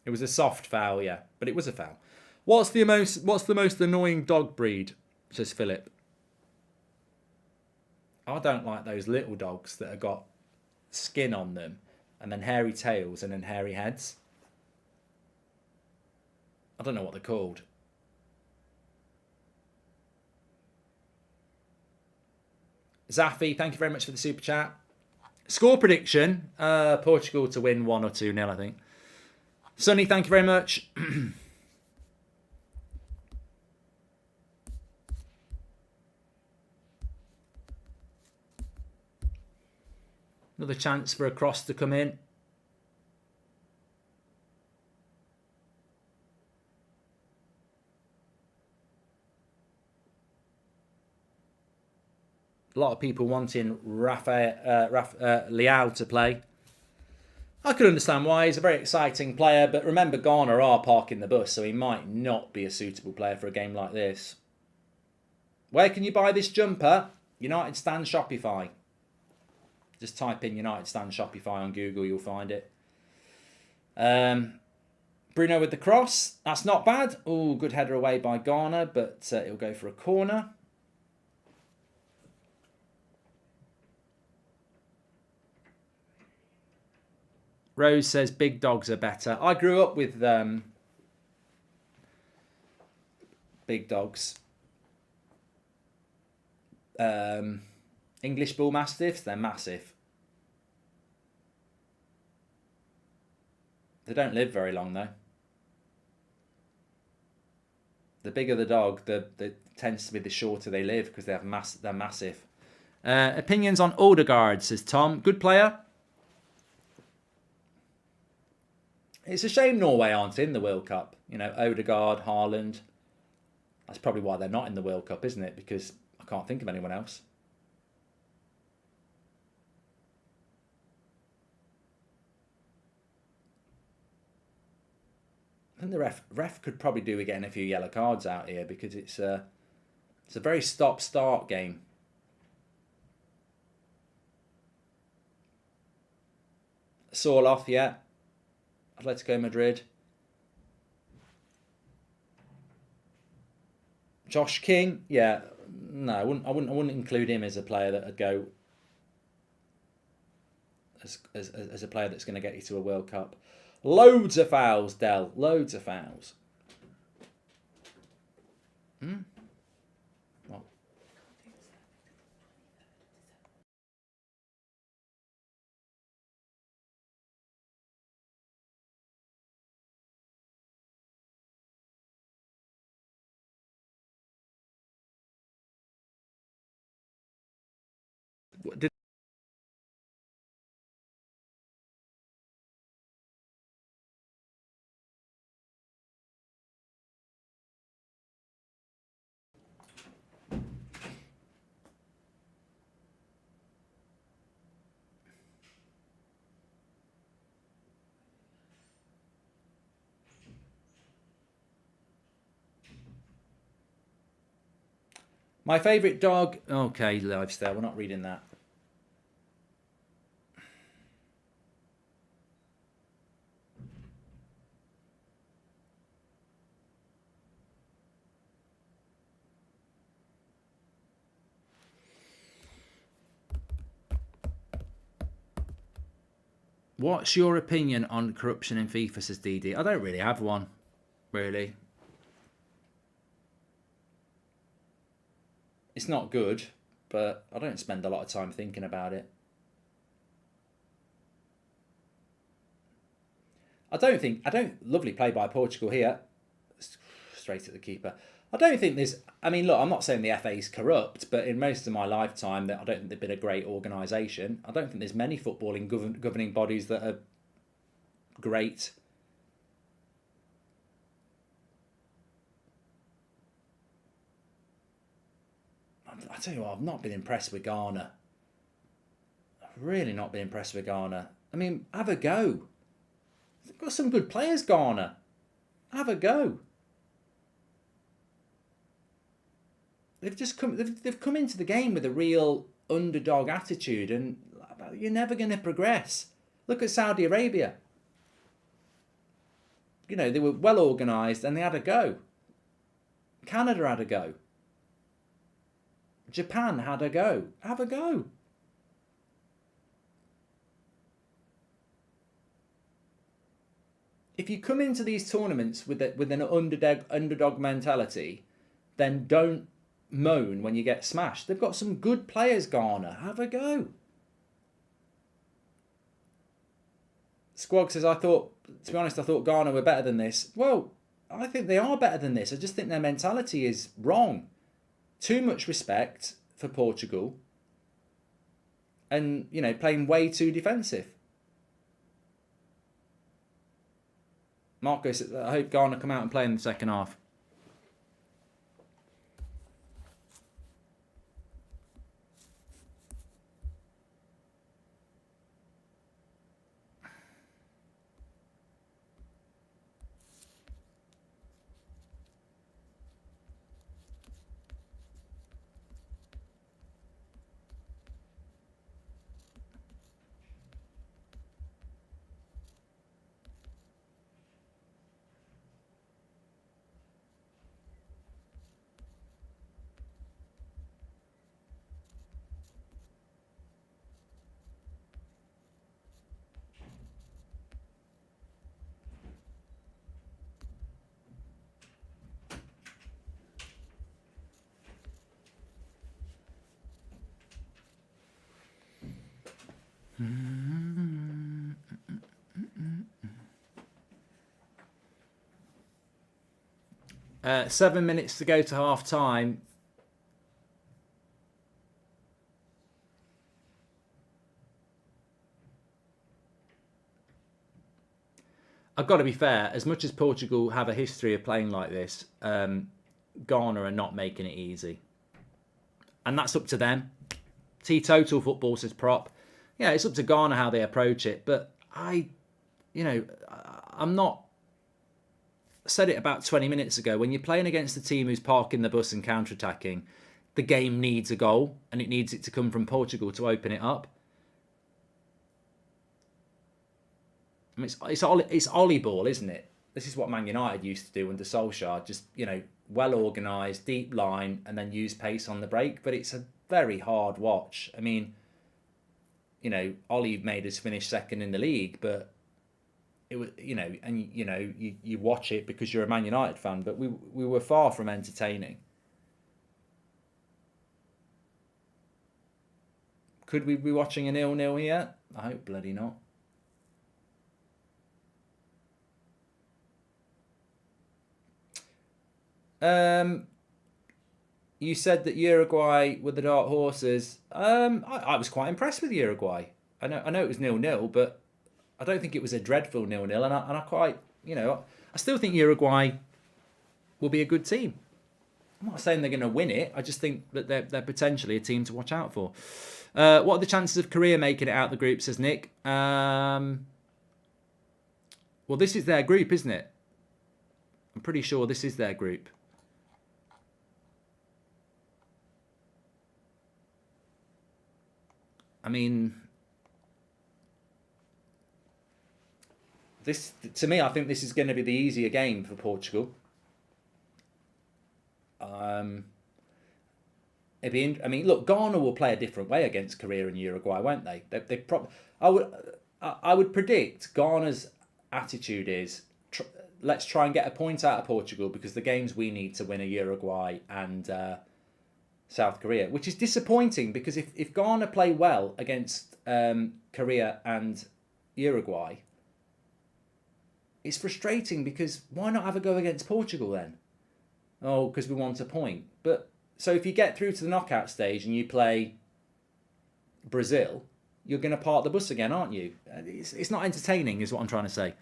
It was a soft foul, yeah, but it was a foul. What's the most annoying dog breed? Says Philip. I don't like those little dogs that have got skin on them and then hairy tails and then hairy heads. I don't know what they're called. Zaffi, thank you very much for the super chat. Score prediction, Portugal to win 1 or 2-0, I think. Sonny, thank you very much. Another chance for a cross to come in. A lot of people wanting Leao to play. I could understand why. He's a very exciting player, but remember Ghana are parking the bus, so he might not be a suitable player for a game like this. Where can you buy this jumper? United Stand Shopify. Just type in United Stand Shopify on Google, you'll find it. Bruno with the cross. That's not bad. Oh, good header away by Ghana, but it'll go for a corner. Rose says big dogs are better. I grew up with big dogs. English Bull Mastiffs, they're massive. They don't live very long though. The bigger the dog, the tends to be the shorter they live because they're massive. Opinions on Odegaard, says Tom. Good player. It's a shame Norway aren't in the World Cup. You know, Odegaard, Haaland. That's probably why they're not in the World Cup, isn't it? Because I can't think of anyone else. I think the ref could probably do with getting a few yellow cards out here because it's a very stop-start game. Sorloth, yeah. Atletico Madrid. Josh King, yeah. No, I wouldn't include him as a player that would go as a player that's going to get you to a World Cup. Loads of fouls, Del. Loads of fouls. What? Did my favourite dog... Okay, lifestyle. We're not reading that. What's your opinion on corruption in FIFA, says DD? I don't really have one, really. It's not good, but I don't spend a lot of time thinking about it. Lovely play by Portugal here. Straight at the keeper. I don't think there's... I mean, look, I'm not saying the FA's corrupt, but in most of my lifetime, I don't think they've been a great organisation. I don't think there's many footballing governing bodies that are great. I tell you what, I've not been impressed with Ghana. I've really not been impressed with Ghana. I mean, have a go. They've got some good players, Ghana. Have a go. They've come into the game with a real underdog attitude, and you're never going to progress. Look at Saudi Arabia. You know, they were well organised and they had a go. Canada had a go. Japan had a go. Have a go. If you come into these tournaments with an underdog mentality, then don't moan when you get smashed. They've got some good players, Ghana. Have a go. Squog says, to be honest, I thought Ghana were better than this. Well, I think they are better than this. I just think their mentality is wrong. Too much respect for Portugal. And, you know, playing way too defensive. Marco says, I hope Ghana come out and play in the second half. Seven minutes to go to half time. I've got to be fair, as much as Portugal have a history of playing like this, Ghana are not making it easy. And that's up to them. Teetotal football says prop. Yeah, it's up to Ghana how they approach it. But I'm not... I said it about 20 minutes ago. When you're playing against a team who's parking the bus and counter-attacking, the game needs a goal. And it needs it to come from Portugal to open it up. I mean, it's Ollie ball, isn't it? This is what Man United used to do under Solskjaer. Just, well organised, deep line, and then use pace on the break. But it's a very hard watch. I mean, Ollie made us finish second in the league, but it was, you watch it because you're a Man United fan, but we were far from entertaining. Could we be watching a 0-0 here? I hope bloody not. You said that Uruguay were the dark horses. I was quite impressed with Uruguay. I know it was 0-0, but I don't think it was a dreadful 0-0, and I quite, I still think Uruguay will be a good team. I'm not saying they're going to win it. I just think that they're potentially a team to watch out for. What are the chances of Korea making it out the group, says Nick? Well, this is their group, isn't it? I'm pretty sure this is their group. I mean, to me, I think this is going to be the easier game for Portugal. Look, Ghana will play a different way against Korea and Uruguay, won't they? I would predict Ghana's attitude is let's try and get a point out of Portugal because the games we need to win are Uruguay and South Korea, which is disappointing because if Ghana play well against Korea and Uruguay, it's frustrating because why not have a go against Portugal then? Oh, because we want a point. But so if you get through to the knockout stage and you play Brazil, you're going to park the bus again, aren't you? It's not entertaining, is what I'm trying to say.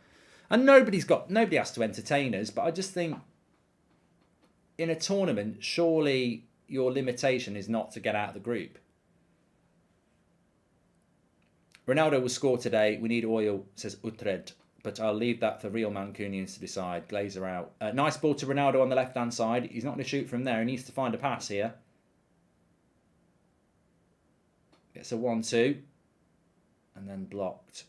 And nobody has to entertain us, but I just think in a tournament, surely your limitation is not to get out of the group. Ronaldo will score today. We need oil, says Utrecht. But I'll leave that for real Mancunians to decide. Glazer out. Nice ball to Ronaldo on the left-hand side. He's not going to shoot from there. He needs to find a pass here. Gets a 1-2. And then blocked.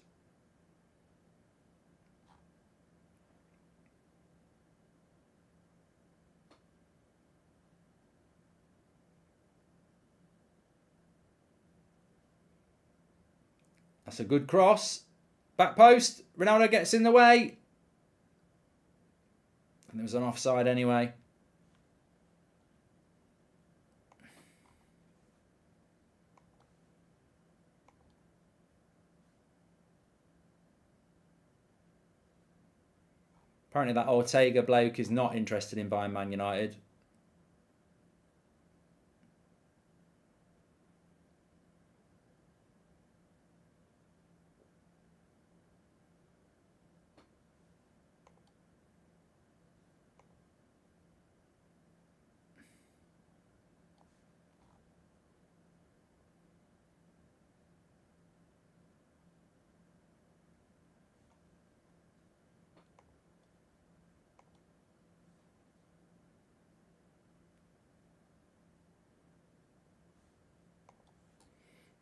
That's a good cross. Back post. Ronaldo gets in the way. And it was an offside anyway. Apparently that Ortega bloke is not interested in buying Man United.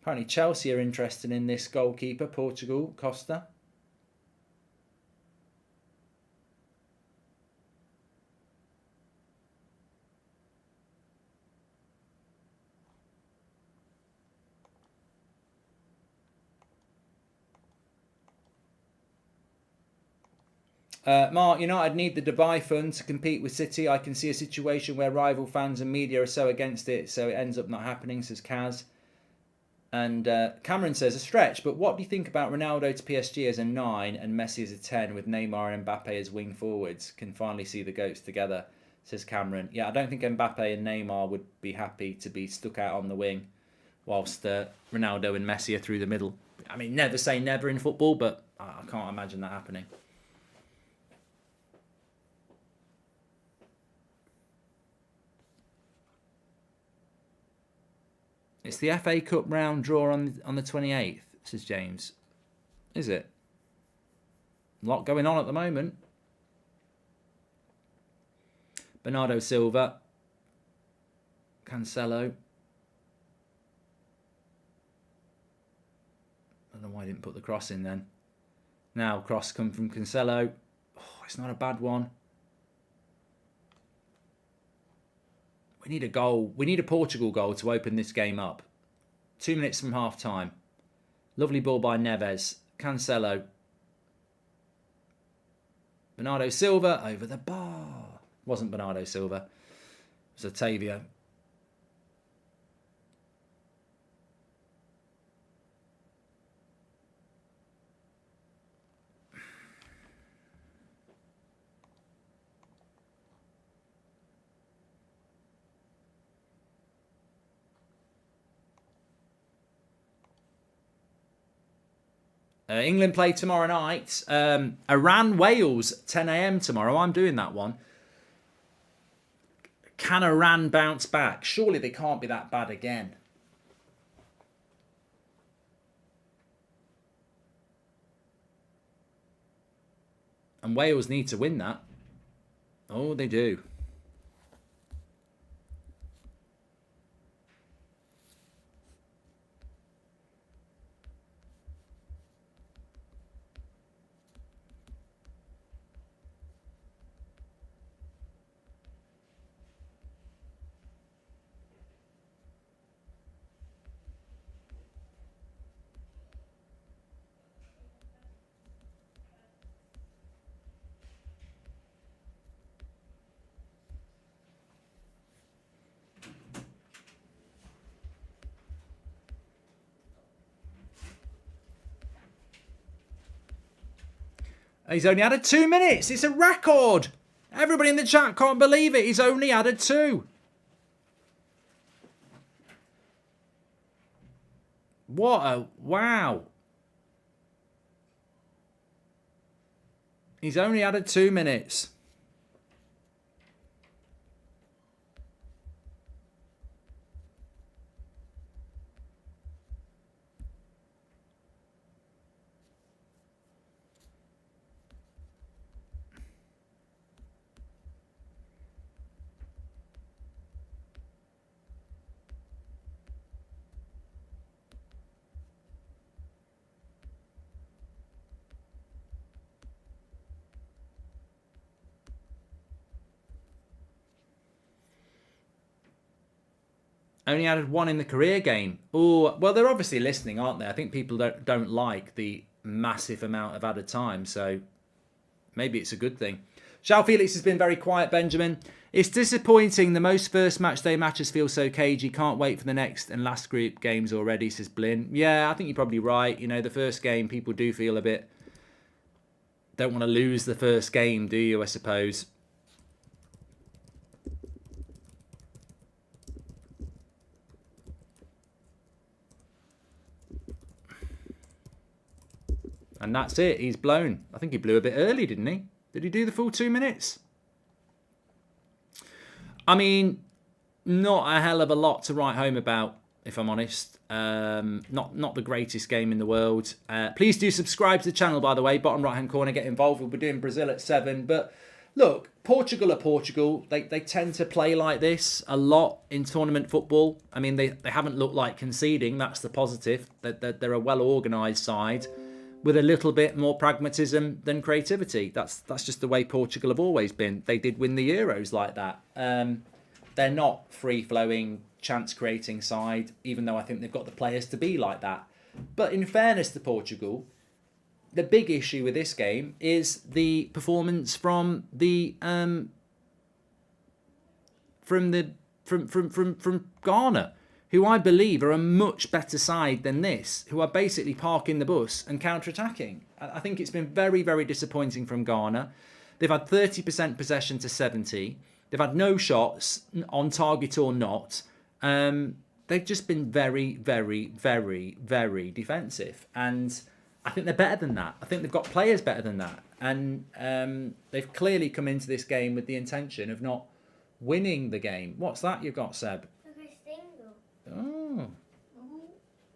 Apparently Chelsea are interested in this goalkeeper, Portugal, Costa. Mark, United need the Dubai fund to compete with City. I can see a situation where rival fans and media are so against it, so it ends up not happening, says Kaz. And Cameron says, a stretch, but what do you think about Ronaldo to PSG as a 9 and Messi as a 10 with Neymar and Mbappe as wing forwards? Can finally see the GOATs together, says Cameron. Yeah, I don't think Mbappe and Neymar would be happy to be stuck out on the wing whilst Ronaldo and Messi are through the middle. I mean, never say never in football, but I can't imagine that happening. It's the FA Cup round draw on the 28th, says James. Is it? A lot going on at the moment. Bernardo Silva. Cancelo. I don't know why I didn't put the cross in then. Now, cross come from Cancelo. Oh, it's not a bad one. We need a goal. We need a Portugal goal to open this game up. 2 minutes from half time. Lovely ball by Neves. Cancelo. Bernardo Silva over the bar. Wasn't Bernardo Silva. It was Otavio. England play tomorrow night. Iran-Wales, 10 a.m. tomorrow. I'm doing that one. Can Iran bounce back? Surely they can't be that bad again. And Wales need to win that. Oh, they do. He's only added 2 minutes. It's a record. Everybody in the chat can't believe it. He's only added 2. What a... Wow. He's only added 2 minutes. Only added 1 in the career game. Oh, well, they're obviously listening, aren't they? I think people don't like the massive amount of added time, so maybe it's a good thing. João Felix has been very quiet, Benjamin. It's disappointing. The most first match day matches feel so cagey. Can't wait for the next and last group games already, says Blin. Yeah, I think you're probably right. You know, the first game, people do feel a bit... Don't want to lose the first game, do you, I suppose? And that's it. He's blown. I think he blew a bit early, didn't he? Did he do the full 2 minutes? I mean, not a hell of a lot to write home about, if I'm honest. Not the greatest game in the world. Please do subscribe to the channel, by the way. Bottom right-hand corner, get involved. We'll be doing Brazil at 7. But look, Portugal are Portugal. They tend to play like this a lot in tournament football. I mean, they haven't looked like conceding. That's the positive. They're a well-organised side with a little bit more pragmatism than creativity. That's just the way Portugal have always been. They did win the Euros like that. They're not free-flowing, chance-creating side, even though I think they've got the players to be like that. But in fairness to Portugal, the big issue with this game is the performance from Ghana, who I believe are a much better side than this, who are basically parking the bus and counter-attacking. I think it's been very, very disappointing from Ghana. They've had 30% possession to 70. They've had no shots on target or not. They've just been very, very, very, very defensive. And I think they're better than that. I think they've got players better than that. And they've clearly come into this game with the intention of not winning the game. What's that you've got, Seb? Oh.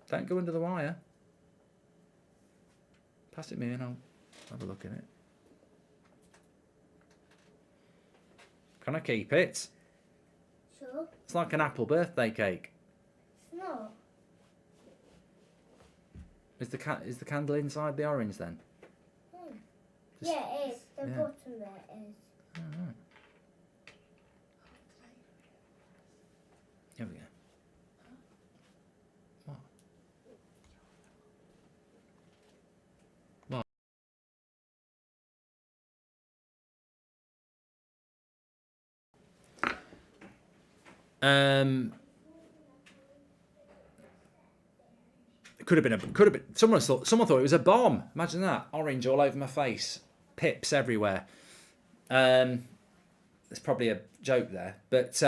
Don't go under the wire. Pass it me and I'll have a look at it. Can I keep it? Sure. It's like an apple birthday cake. It's not. Is the candle inside the orange then? Yeah, it is. The bottom there is. Oh, right. Here we go. What? It could have been. Someone thought it was a bomb. Imagine that. Orange all over my face. Pips everywhere. There's probably a joke there, but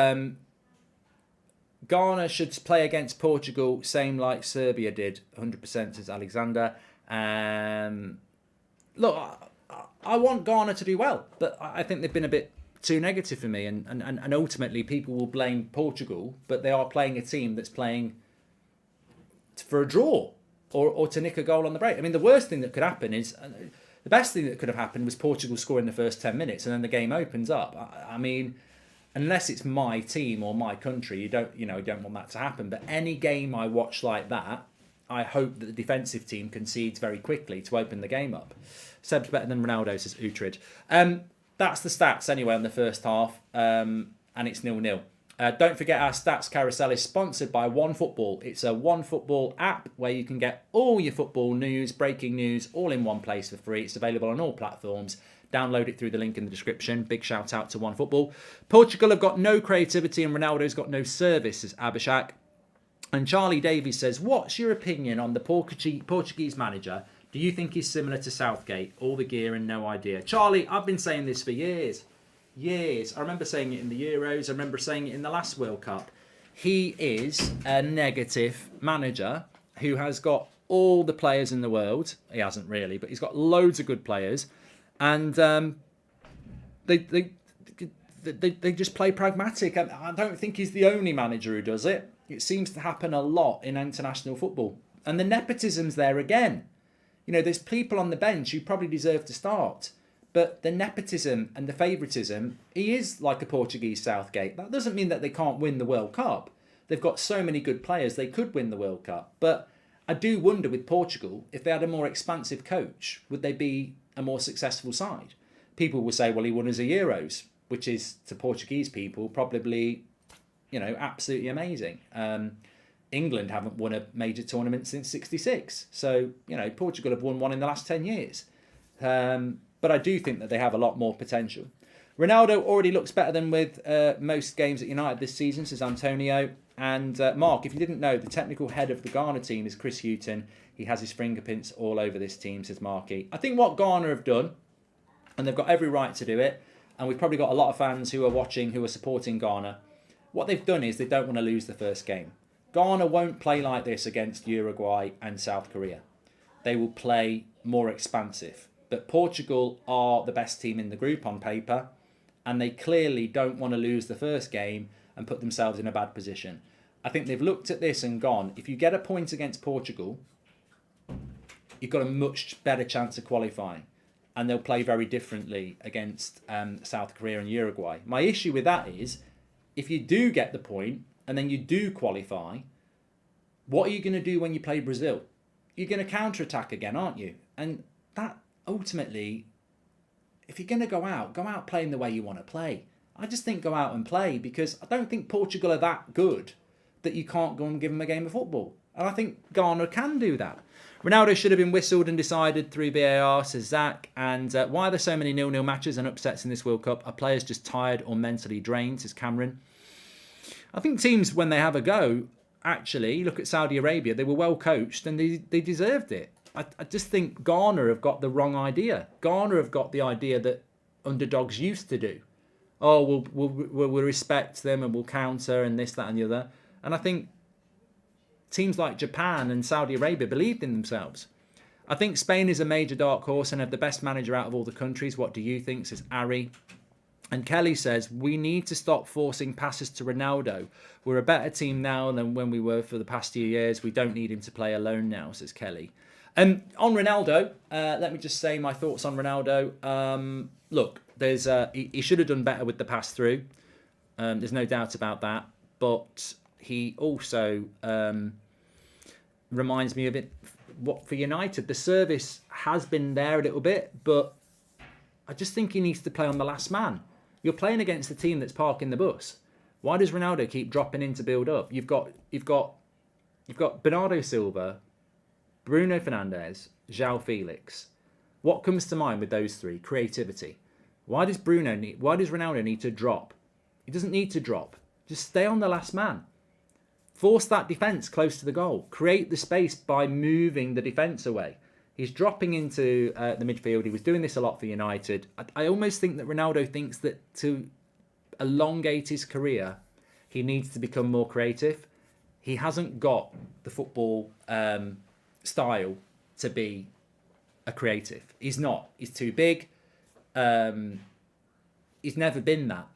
Ghana should play against Portugal, same like Serbia did. 100% says Alexander. Look, I want Ghana to do well, but I think they've been a bit too negative for me, and ultimately people will blame Portugal, but they are playing a team that's playing for a draw or to nick a goal on the break. I mean, the worst thing that could happen is, the best thing that could have happened was Portugal scoring the first 10 minutes and then the game opens up. I mean, unless it's my team or my country, you don't want that to happen. But any game I watch like that, I hope that the defensive team concedes very quickly to open the game up. Seb's better than Ronaldo, says Utrid. That's the stats anyway on the first half, and it's 0-0. Don't forget our stats carousel is sponsored by OneFootball. It's a OneFootball app where you can get all your football news, breaking news, all in one place for free. It's available on all platforms. Download it through the link in the description. Big shout out to OneFootball. Portugal have got no creativity and Ronaldo's got no service, says Abhishek. And Charlie Davies says, what's your opinion on the Portuguese manager? Do you think he's similar to Southgate? All the gear and no idea. Charlie, I've been saying this for years. I remember saying it in the Euros. I remember saying it in the last World Cup. He is a negative manager who has got all the players in the world. He hasn't really, but he's got loads of good players. And they just play pragmatic. And I don't think he's the only manager who does it. It seems to happen a lot in international football. And the nepotism's there again. You know, there's people on the bench who probably deserve to start. But the nepotism and the favouritism, he is like a Portuguese Southgate. That doesn't mean that they can't win the World Cup. They've got so many good players, they could win the World Cup. But I do wonder with Portugal, if they had a more expansive coach, would they be a more successful side? People will say, well, he won us a Euros, which is, to Portuguese people, probably, absolutely amazing. England haven't won a major tournament since '66. So, Portugal have won one in the last 10 years. But I do think that they have a lot more potential. Ronaldo already looks better than with most games at United this season, says Antonio. And Mark, if you didn't know, the technical head of the Ghana team is Chris Hughton. He has his fingerprints all over this team, says Marky. I think what Ghana have done, and they've got every right to do it, and we've probably got a lot of fans who are watching, who are supporting Ghana. What they've done is they don't want to lose the first game. Ghana won't play like this against Uruguay and South Korea. They will play more expansive. But Portugal are the best team in the group on paper, and they clearly don't want to lose the first game and put themselves in a bad position. I think they've looked at this and gone, if you get a point against Portugal, you've got a much better chance of qualifying. And they'll play very differently against South Korea and Uruguay. My issue with that is, if you do get the point and then you do qualify, what are you going to do when you play Brazil? You're going to counter-attack again, aren't you? And that, ultimately, if you're going to go out playing the way you want to play. I just think go out and play, because I don't think Portugal are that good that you can't go and give them a game of football. And I think Ghana can do that. Ronaldo should have been whistled and decided through VAR, says Zach. And why are there so many 0-0 matches and upsets in this World Cup? Are players just tired or mentally drained, says Cameron. I think teams, when they have a go, actually, look at Saudi Arabia. They were well coached and they deserved it. I just think Ghana have got the wrong idea. Ghana have got the idea that underdogs used to do. Oh, we'll respect them and we'll counter and this, that and the other. And I think teams like Japan and Saudi Arabia believed in themselves. I think Spain is a major dark horse and have the best manager out of all the countries. What do you think? Says Ari. And Kelly says, we need to stop forcing passes to Ronaldo. We're a better team now than when we were for the past few years. We don't need him to play alone now, says Kelly. And on Ronaldo, let me just say my thoughts on Ronaldo. Look, he should have done better with the pass through. There's no doubt about that. But he also reminds me of it. What for United, the service has been there a little bit, but I just think he needs to play on the last man. You're playing against the team that's parking the bus. Why does Ronaldo keep dropping in to build up? You've got Bernardo Silva, Bruno Fernandes, João Felix. What comes to mind with those three? Creativity. Why does Ronaldo need to drop? He doesn't need to drop. Just stay on the last man. Force that defence close to the goal. Create the space by moving the defence away. He's dropping into the midfield. He was doing this a lot for United. I almost think that Ronaldo thinks that to elongate his career, he needs to become more creative. He hasn't got the football style to be a creative. He's not. He's too big. He's never been that.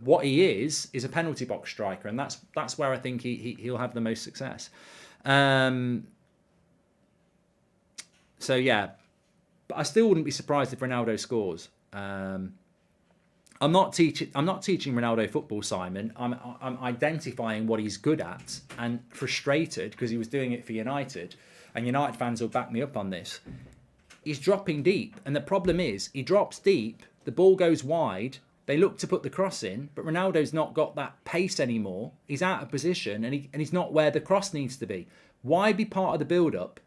What he is a penalty box striker, and that's where I think he'll have the most success. So yeah, but I still wouldn't be surprised if Ronaldo scores. I'm not teaching Ronaldo football, Simon. I'm identifying what he's good at, and frustrated because he was doing it for United, and United fans will back me up on this. He's dropping deep, and the problem is he drops deep, the ball goes wide, they look to put the cross in, but Ronaldo's not got that pace anymore. He's out of position, and he's not where the cross needs to be. Why be part of the build-up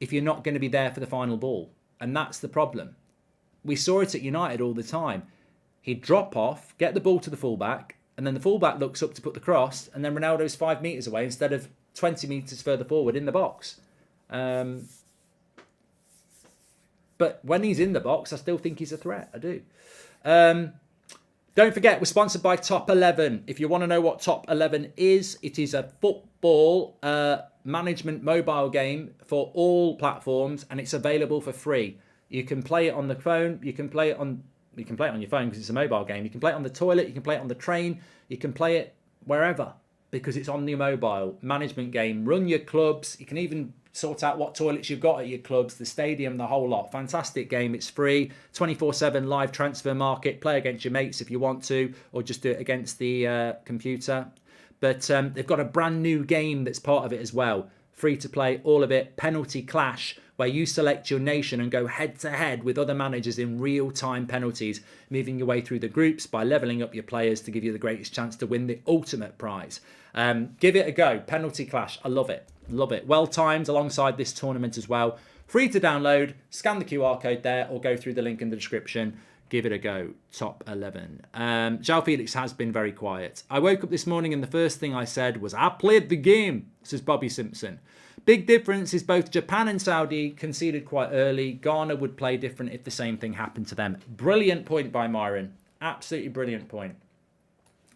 if you're not going to be there for the final ball? And that's the problem. We saw it at United all the time. He'd drop off, get the ball to the fullback, and then the fullback looks up to put the cross, and then Ronaldo's 5 metres away instead of 20 metres further forward in the box. But when he's in the box, I still think he's a threat. I do. Don't forget, we're sponsored by Top 11. If you want to know what Top 11 is, it is a football management mobile game for all platforms, and it's available for free. You can play it on the phone. You can play it on your phone because it's a mobile game. You can play it on the toilet. You can play it on the train. You can play it wherever because it's on your mobile. Management game. Run your clubs. You can even sort out what toilets you've got at your clubs, the stadium, the whole lot. Fantastic game. It's free. 24/7 live transfer market. Play against your mates if you want to, or just do it against the computer. But they've got a brand new game that's part of it as well. Free to play, all of it. Penalty Clash, where you select your nation and go head to head with other managers in real-time penalties, moving your way through the groups by levelling up your players to give you the greatest chance to win the ultimate prize. Give it a go. Penalty Clash. I love it. Love it. Well timed alongside this tournament as well. Free to download. Scan the QR code there or go through the link in the description. Give it a go. Top 11. João Felix has been very quiet. I woke up this morning and the first thing I said was, I played the game, says Bobby Simpson. Big difference is both Japan and Saudi conceded quite early. Ghana would play different if the same thing happened to them. Brilliant point by Myron. Absolutely brilliant point.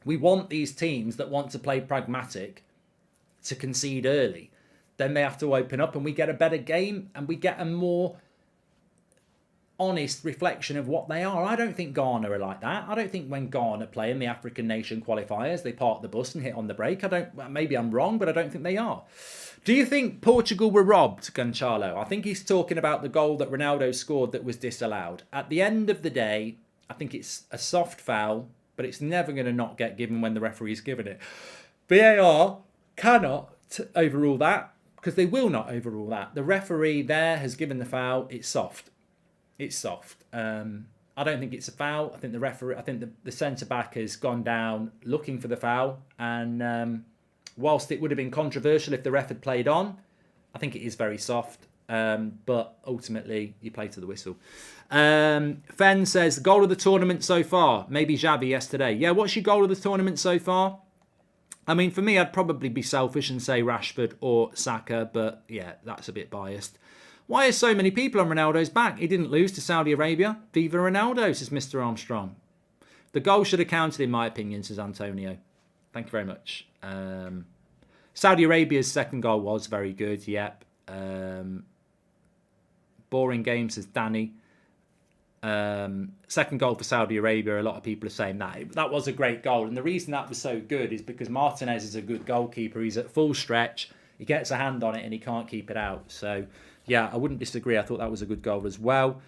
We want these teams that want to play pragmatic to concede early. Then they have to open up and we get a better game and we get a more honest reflection of what they are. I don't think Ghana are like that. I don't think when Ghana play in the African nation qualifiers, they park the bus and hit on the brake. Maybe I'm wrong, but I don't think they are. Do you think Portugal were robbed, Gonçalo? I think he's talking about the goal that Ronaldo scored that was disallowed. At the end of the day, I think it's a soft foul, but it's never going to not get given when the referee's given it. VAR cannot overrule that because they will not overrule that. The referee there has given the foul. It's soft. It's soft. I don't think it's a foul. I think the centre-back has gone down looking for the foul. And whilst it would have been controversial if the ref had played on, I think it is very soft. But ultimately, you play to the whistle. Fen says, the goal of the tournament so far. Maybe Xavi yesterday. Yeah, what's your goal of the tournament so far? I mean, for me, I'd probably be selfish and say Rashford or Saka, but yeah, that's a bit biased. Why are so many people on Ronaldo's back? He didn't lose to Saudi Arabia. Viva Ronaldo, says Mr. Armstrong. The goal should have counted, in my opinion, says Antonio. Thank you very much. Saudi Arabia's second goal was very good, yep. Boring game, says Danny. Second goal for Saudi Arabia, a lot of people are saying that was a great goal, and the reason that was so good is because Martinez is a good goalkeeper. He's at full stretch, he gets a hand on it and he can't keep it out. So yeah, I wouldn't disagree. I thought that was a good goal as well.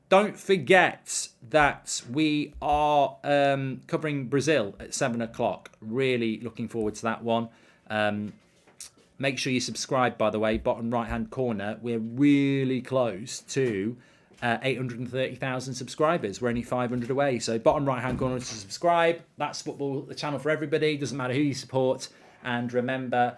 Don't forget that we are covering Brazil at 7 o'clock. Really looking forward to that one. Make sure you subscribe, by the way, bottom right hand corner. We're really close to 830,000 subscribers. We're only 500 away. So bottom right hand corner to subscribe. That's football, the channel for everybody. Doesn't matter who you support. And remember,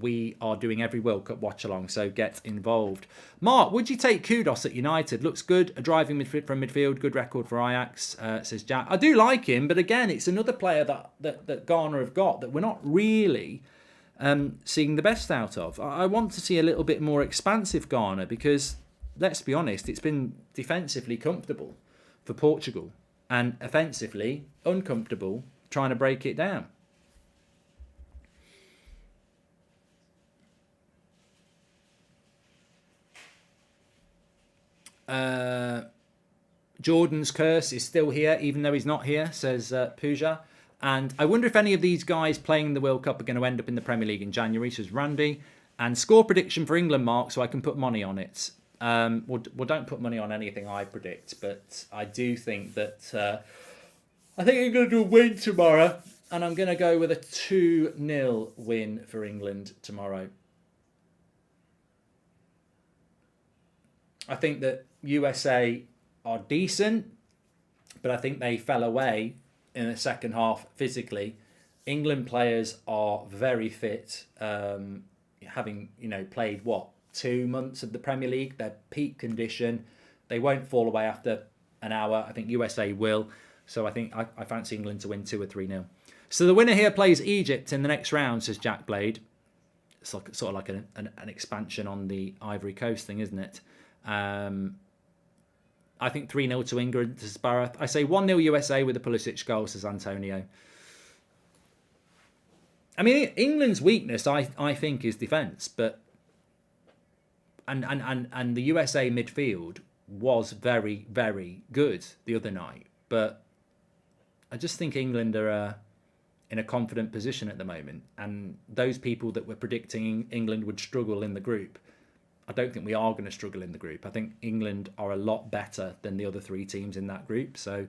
we are doing every World Cup watch along, so get involved. Mark, would you take Kudos at United? Looks good. A driving from midfield. Good record for Ajax, says Jack. I do like him, but again, it's another player that Ghana have got that we're not really seeing the best out of. I want to see a little bit more expansive Ghana because, let's be honest, it's been defensively comfortable for Portugal and offensively uncomfortable trying to break it down. Jordan's curse is still here, even though he's not here, says Pooja. And I wonder if any of these guys playing in the World Cup are going to end up in the Premier League in January, says Randy. And score prediction for England, Mark, so I can put money on it. Well, don't put money on anything I predict, but I do think that I think England will win tomorrow, and I'm going to go with a 2-0 win for England tomorrow. I think that USA are decent, but I think they fell away in the second half physically. England players are very fit, having played 2 months of the Premier League. They're peak condition. They won't fall away after an hour. I think USA will. So I think I fancy England to win 2 or 3-0. So the winner here plays Egypt in the next round, says Jack Blade. It's like sort of like an expansion on the Ivory Coast thing, isn't it? I think 3-0 to England, says Barath. I say 1-0 USA with a Pulisic goal, says Antonio. I mean, England's weakness, I think, is defence, but and the USA midfield was very, very good the other night, but I just think England are in a confident position at the moment, and those people that were predicting England would struggle in the group, I don't think we are going to struggle in the group. I think England are a lot better than the other 3 teams in that group. So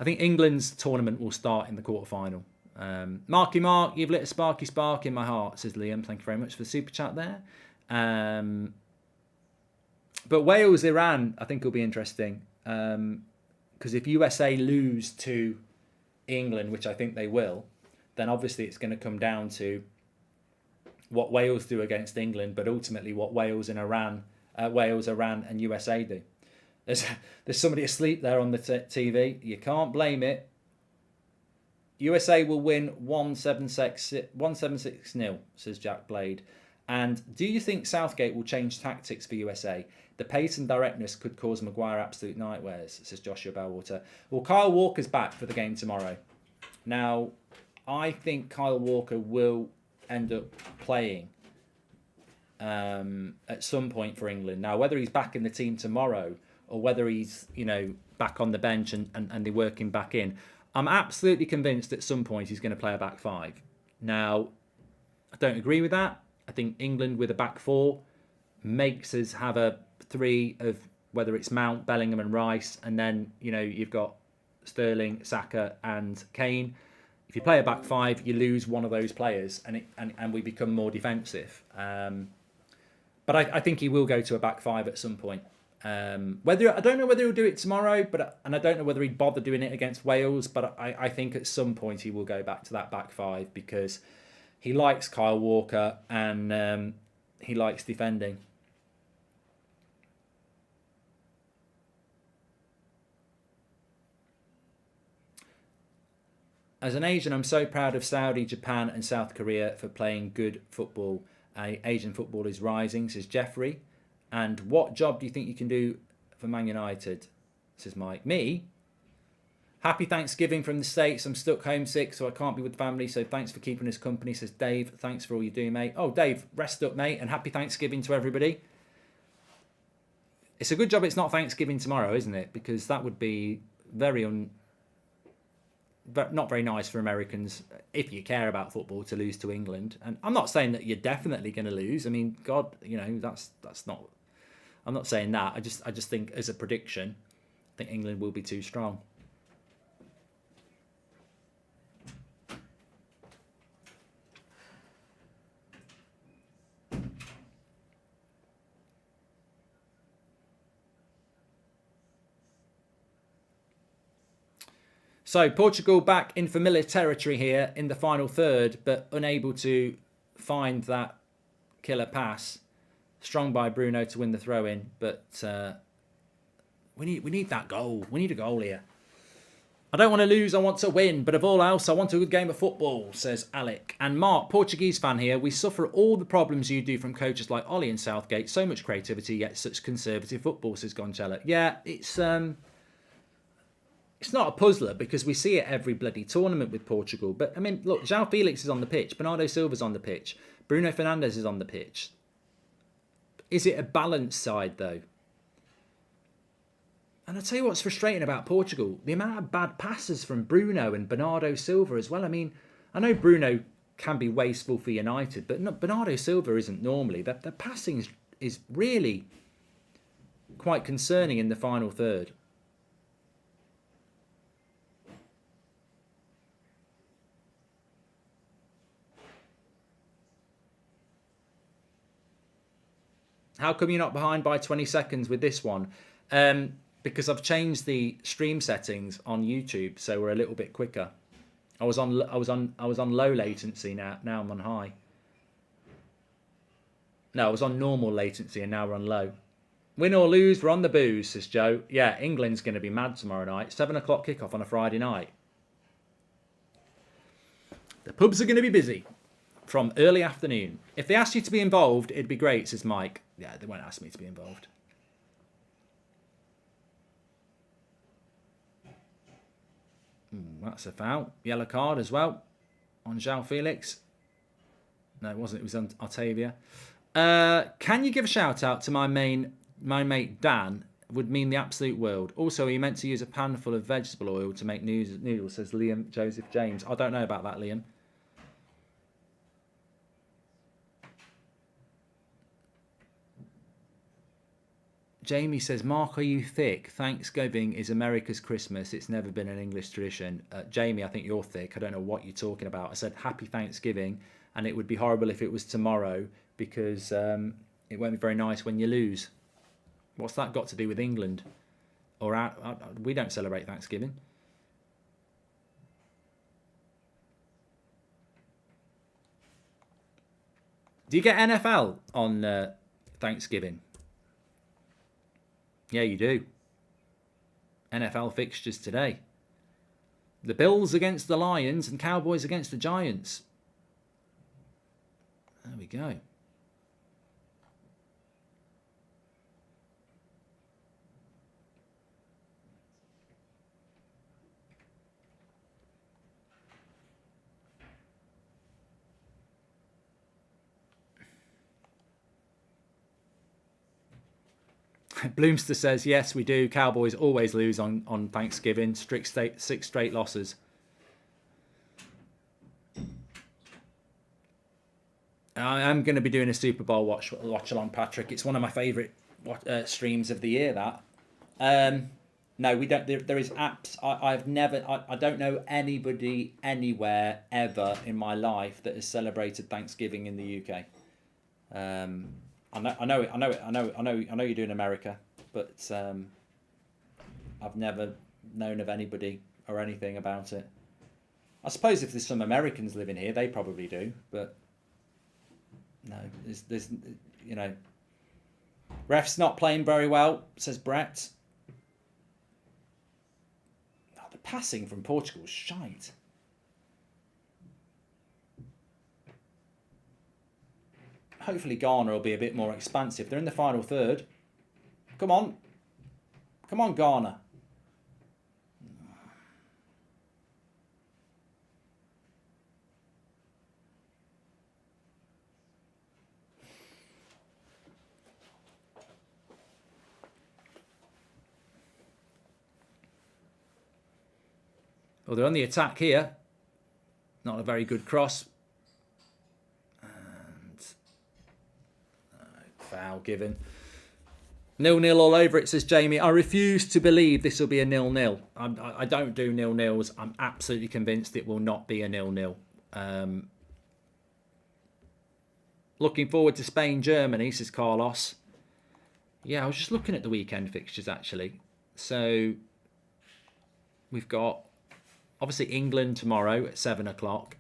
I think England's tournament will start in the quarterfinal. Marky Mark, you've lit a sparky spark in my heart, says Liam. Thank you very much for the super chat there. But Wales-Iran, I think will be interesting. Because if USA lose to England, which I think they will, then obviously it's going to come down to what Wales do against England, but ultimately what Wales, Iran, and USA do. There's somebody asleep there on the TV. You can't blame it. USA will win 176-0, says Jack Blade. And do you think Southgate will change tactics for USA? The pace and directness could cause Maguire absolute nightmares, says Joshua Bellwater. Well, Kyle Walker's back for the game tomorrow. Now, I think Kyle Walker will end up playing at some point for England. Now, whether he's back in the team tomorrow or whether he's, back on the bench and they work him back in, I'm absolutely convinced at some point he's going to play a back 5. Now, I don't agree with that. I think England with a back 4 makes us have a 3 of whether it's Mount, Bellingham and Rice, and then, you've got Sterling, Saka and Kane. If you play a back 5, you lose one of those players, and we become more defensive. But I think he will go to a back 5 at some point. I don't know whether he'll do it tomorrow, and I don't know whether he'd bother doing it against Wales. But I think at some point he will go back to that back 5 because he likes Kyle Walker and he likes defending. As an Asian, I'm so proud of Saudi, Japan and South Korea for playing good football. Asian football is rising, says Jeffrey. And what job do you think you can do for Man United, says Mike. Me? Happy Thanksgiving from the States. I'm stuck homesick, so I can't be with family. So thanks for keeping us company, says Dave. Thanks for all you do, mate. Oh, Dave, rest up, mate. And happy Thanksgiving to everybody. It's a good job it's not Thanksgiving tomorrow, isn't it? Because that would be not very nice for Americans, if you care about football, to lose to England. And I'm not saying that you're definitely going to lose. I mean, God, you know, that's not. I'm not saying that. I just think as a prediction, I think England will be too strong. So Portugal back in familiar territory here in the final third, but unable to find that killer pass. Strong by Bruno to win the throw-in, but we need that goal. We need a goal here. I don't want to lose, I want to win, but of all else, I want a good game of football, says Alec. And Mark, Portuguese fan here, we suffer all the problems you do from coaches like Ollie and Southgate. So much creativity, yet such conservative football, says Gonchella. Yeah, it's not a puzzler because we see it every bloody tournament with Portugal. But, I mean, look, João Felix is on the pitch. Bernardo Silva's on the pitch. Bruno Fernandes is on the pitch. Is it a balanced side, though? And I'll tell you what's frustrating about Portugal. The amount of bad passes from Bruno and Bernardo Silva as well. I mean, I know Bruno can be wasteful for United, but Bernardo Silva isn't normally. The passing is really quite concerning in the final third. How come you're not behind by 20 seconds with this one? Because I've changed the stream settings on YouTube, so we're a little bit quicker. I was on low latency now I'm on high. No, I was on normal latency and now we're on low. Win or lose, we're on the booze, says Joe. Yeah, England's going to be mad tomorrow night. 7 o'clock kickoff on a Friday night. The pubs are going to be busy from early afternoon. If they asked you to be involved, it'd be great, says Mike. Yeah, they won't ask me to be involved. That's a foul. Yellow card as well on João Felix. No, it wasn't. It was on Octavia. Can you give a shout out to my mate Dan? Would mean the absolute world. Also, he meant to use a pan full of vegetable oil to make noodles, says Liam Joseph James. I don't know about that, Liam. Jamie says, Mark, are you thick? Thanksgiving is America's Christmas. It's never been an English tradition. Jamie, I think you're thick. I don't know what you're talking about. I said happy Thanksgiving, and it would be horrible if it was tomorrow because it won't be very nice when you lose. What's that got to do with England? Or we don't celebrate Thanksgiving. Do you get NFL on Thanksgiving? Yeah, you do. NFL fixtures today. The Bills against the Lions and Cowboys against the Giants. There we go. Bloomster says, yes, we do. Cowboys always lose on Thanksgiving. 6 straight losses. I am going to be doing a Super Bowl watch-along, Patrick. It's one of my favourite streams of the year, that. No, we don't. There is apps. I don't know anybody anywhere ever in my life that has celebrated Thanksgiving in the UK. I know you're doing America, but I've never known of anybody or anything about it. I suppose if there's some Americans living here, they probably do, but no, there's you know, ref's not playing very well, says Brett. Oh, the passing from Portugal is shite. hopefully Ghana will be a bit more expansive. They're in the final third. Come on. Come on, Ghana. Well, they're on the attack here. Not a very good cross. And foul given. 0-0 all over it, says Jamie. I refuse to believe this will be a 0-0. I don't do 0-0s. I'm absolutely convinced it will not be a 0-0. Looking forward to Spain-Germany, says Carlos. Yeah, I was just looking at the weekend fixtures, actually. So, we've got, obviously, England tomorrow at 7 o'clock.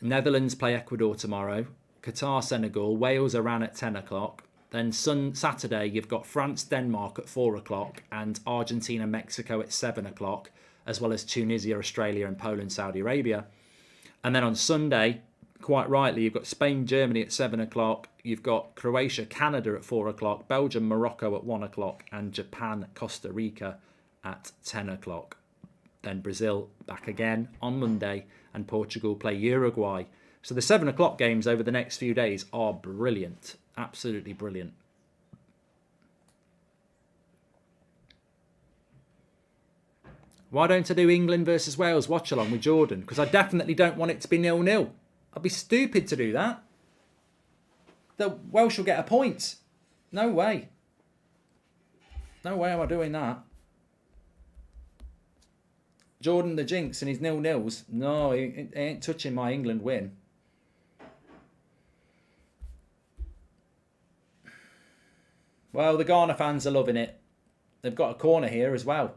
Netherlands play Ecuador tomorrow. Qatar, Senegal. Wales, Iran at 10 o'clock. Then Saturday, you've got France, Denmark at 4 o'clock. And Argentina, Mexico at 7 o'clock. As well as Tunisia, Australia and Poland, Saudi Arabia. And then on Sunday, quite rightly, you've got Spain, Germany at 7 o'clock. You've got Croatia, Canada at 4 o'clock. Belgium, Morocco at 1 o'clock. And Japan, Costa Rica at 10 o'clock. Then Brazil back again on Monday, and Portugal play Uruguay. So the 7 o'clock games over the next few days are brilliant. Absolutely brilliant. Why don't I do England versus Wales watch-along with Jordan? Because I definitely don't want it to be 0-0. I'd be stupid to do that. The Welsh will get a point. No way. No way am I doing that. Jordan the Jinx and his 0-0s. No, he ain't touching my England win. Well, the Ghana fans are loving it. They've got a corner here as well.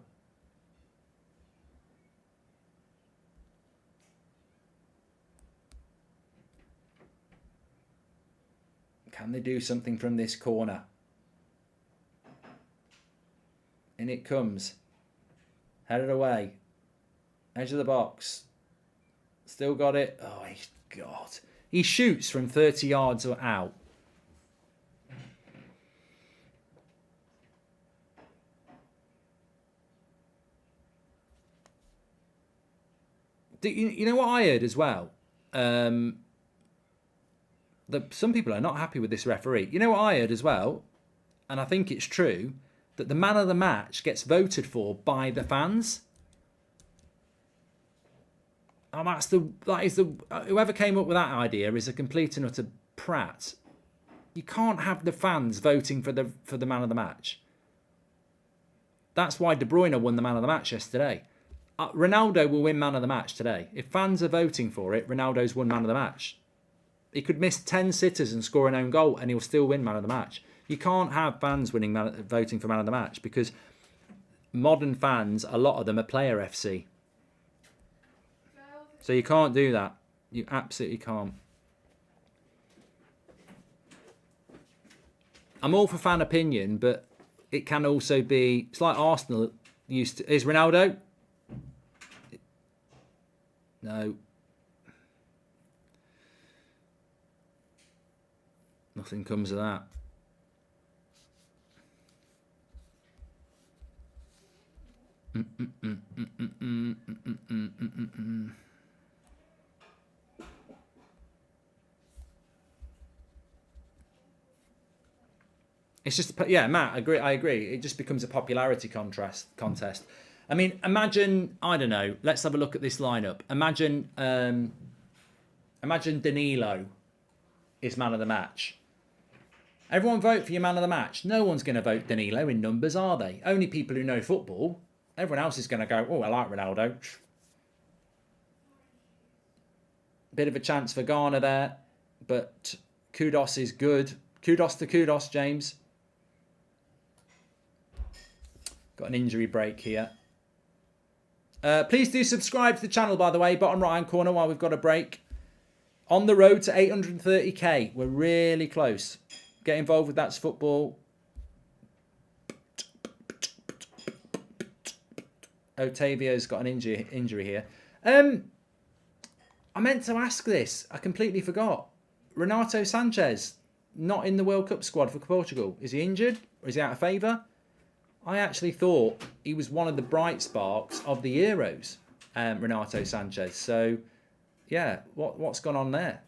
Can they do something from this corner? In it comes. Headed away. Edge of the box. Still got it. Oh, God. He shoots from 30 yards or out. You know what I heard as well? Some people are not happy with this referee. You know what I heard as well? And I think it's true. That the man of the match gets voted for by the fans. And whoever came up with that idea is a complete and utter prat. You can't have the fans voting for the man of the match. That's why De Bruyne won the man of the match yesterday. Ronaldo will win man of the match today. If fans are voting for it, Ronaldo's won man of the match. He could miss 10 sitters and score an own goal and he'll still win man of the match. You can't have fans voting for man of the match because modern fans, a lot of them are player FC. So you can't do that. You absolutely can't. I'm all for fan opinion, but it can also be... It's like Arsenal used to... Is Ronaldo? No. Nothing comes of that. It's just, yeah, Matt, I agree. It just becomes a popularity contest. I mean, imagine, I don't know, let's have a look at this lineup. Imagine Danilo is man of the match. Everyone vote for your man of the match. No one's going to vote Danilo in numbers, are they? Only people who know football. Everyone else is going to go, oh, I like Ronaldo. Bit of a chance for Ghana there, but kudos is good. Kudos to kudos, James. Got an injury break here. Please do subscribe to the channel, by the way, bottom right-hand corner while we've got a break. On the road to 830k. We're really close. Get involved with That's Football. Otavio's got an injury here. I meant to ask this. I completely forgot. Renato Sanchez. not in the World Cup squad for Portugal? Is he injured or is he out of favour? I actually thought he was one of the bright sparks of the Euros, Renato Sanchez. So, yeah, what's gone on there?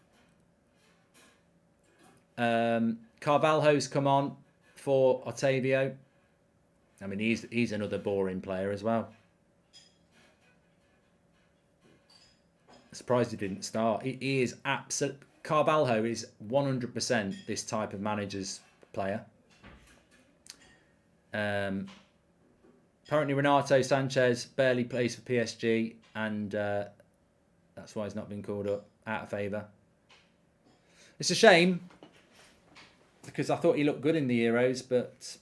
Carvalho's come on for Otavio. I mean, he's another boring player as well. Surprised he didn't start. He is absolute. Carvalho is 100% this type of manager's player. Apparently Renato Sanchez barely plays for PSG, and that's why he's not been called up, out of favour. It's a shame, because I thought he looked good in the Euros, but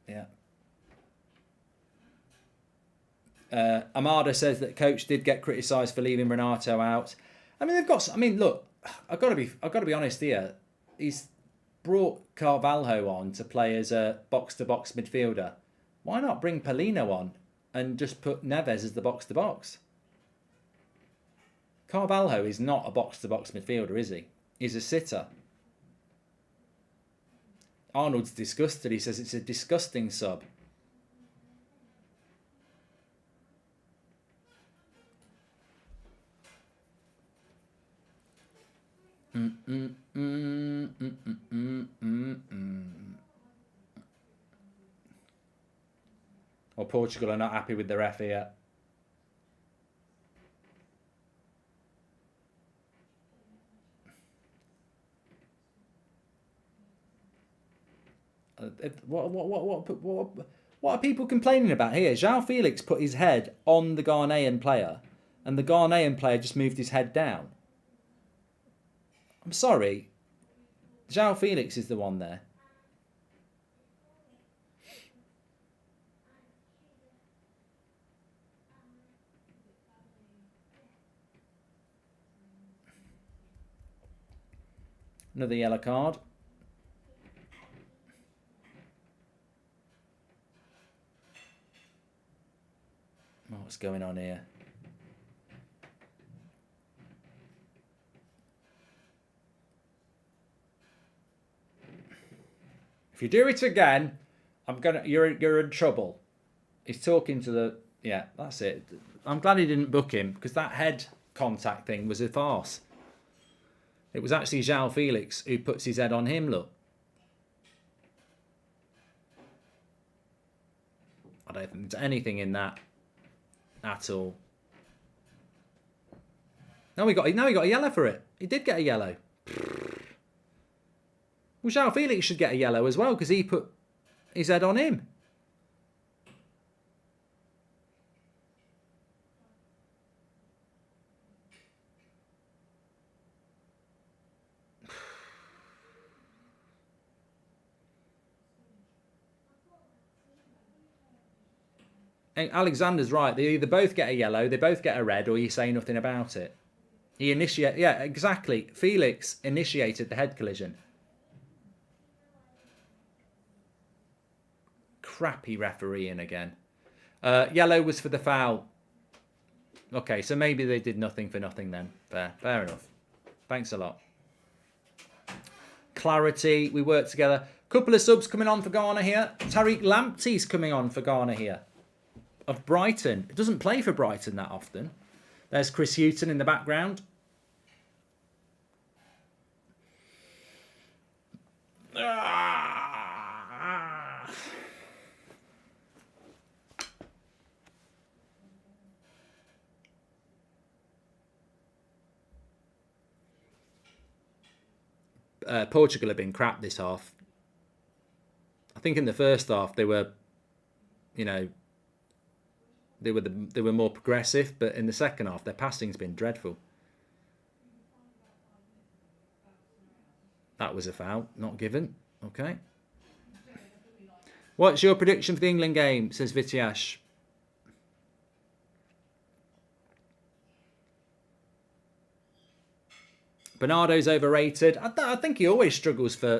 yeah. Amada says that coach did get criticised for leaving Renato out. I mean, they've got. I mean, look, I've got to be honest here. He's brought Carvalho on to play as a box-to-box midfielder. Why not bring Paulino on and just put Neves as the box-to-box? Carvalho is not a box-to-box midfielder, is he? He's a sitter. Arnold's disgusted. He says it's a disgusting sub. Well, Portugal are not happy with the ref here. What are people complaining about here? João Felix put his head on the Ghanaian player, and the Ghanaian player just moved his head down. I'm sorry. João Felix is the one there. Another yellow card. What's going on here? If you do it again, you're in trouble. He's talking to the... Yeah, that's it. I'm glad he didn't book him, because that head contact thing was a farce. It was actually João Felix who puts his head on him, look. I don't think there's anything in that at all. Now he got a yellow for it. He did get a yellow. Well, João Felix should get a yellow as well, because he put his head on him. And Alexander's right. They either both get a yellow, they both get a red, or you say nothing about it. He initiated... Yeah, exactly. Felix initiated the head collision. Crappy refereeing again. Yellow was for the foul. Okay, so maybe they did nothing for nothing then. Fair enough. Thanks a lot. Clarity, we work together. Couple of subs coming on for Ghana here. Tariq Lamptey's coming on for Ghana here. Of Brighton. It doesn't play for Brighton that often. There's Chris Hughton in the background. Portugal have been crap this half. I think in the first half they were, you know, they were more progressive, but in the second half their passing's been dreadful. That was a foul, not given. Okay. What's your prediction for the England game? Says Vitiash. Bernardo's overrated. I think he always struggles for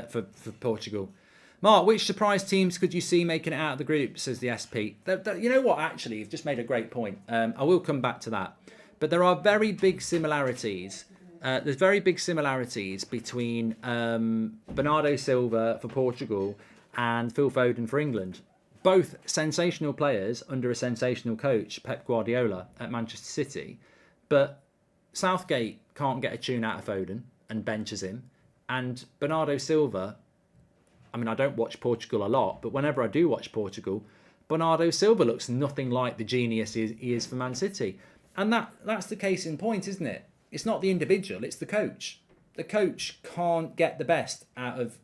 for Portugal. Mark, which surprise teams could you see making it out of the group? Says the SP. You know what? Actually, you've just made a great point. I will come back to that. But there are very big similarities There's very big similarities between Bernardo Silva for Portugal and Phil Foden for England. Both sensational players under a sensational coach, Pep Guardiola, at Manchester City. But Southgate can't get a tune out of Foden and benches him. And Bernardo Silva, I mean, I don't watch Portugal a lot, but whenever I do watch Portugal, Bernardo Silva looks nothing like the genius he is for Man City. And that's the case in point, isn't it? It's not the individual, it's the coach. The coach can't get the best out of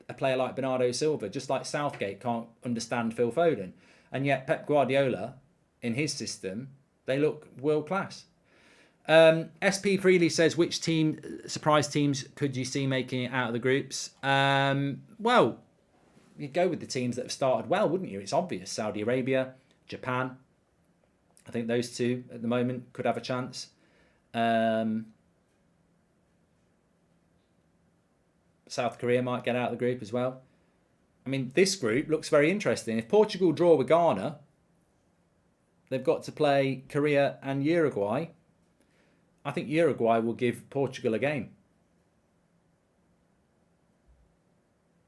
a player like Bernardo Silva, just like Southgate can't understand Phil Foden. And yet Pep Guardiola, in his system, they look world class. SP Freely says, which surprise teams could you see making it out of the groups? Well, you'd go with the teams that have started well, wouldn't you? It's obvious. Saudi Arabia, Japan. I think those two at the moment could have a chance. South Korea might get out of the group as well. I mean, this group looks very interesting. If Portugal draw with Ghana, they've got to play Korea and Uruguay. I think Uruguay will give Portugal a game.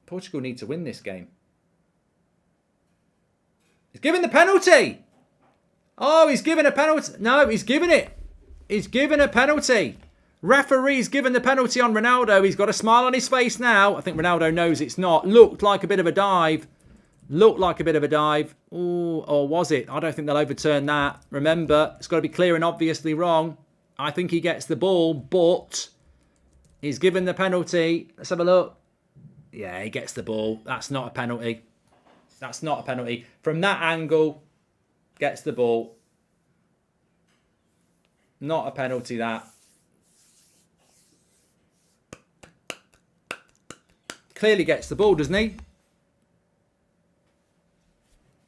Portugal need to win this game. He's giving the penalty. Oh, he's giving a penalty. No, he's giving it. He's given a penalty. Referee's given the penalty on Ronaldo. He's got a smile on his face now. I think Ronaldo knows it's not. Looked like a bit of a dive. Looked like a bit of a dive. Ooh, or was it? I don't think they'll overturn that. Remember, it's got to be clear and obviously wrong. I think he gets the ball, but he's given the penalty. Let's have a look. Yeah, he gets the ball. That's not a penalty. That's not a penalty. From that angle, gets the ball. Not a penalty, that. Clearly gets the ball, doesn't he?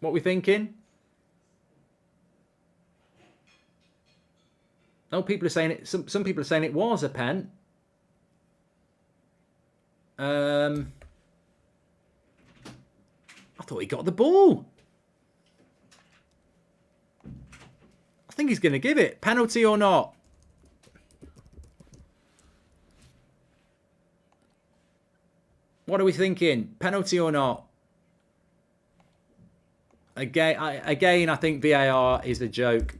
What we thinking? No, people are saying it. Some people are saying it was a pen. I thought he got the ball. I think he's going to give it. Penalty or not? What are we thinking? Penalty or not? Again, I think VAR is a joke.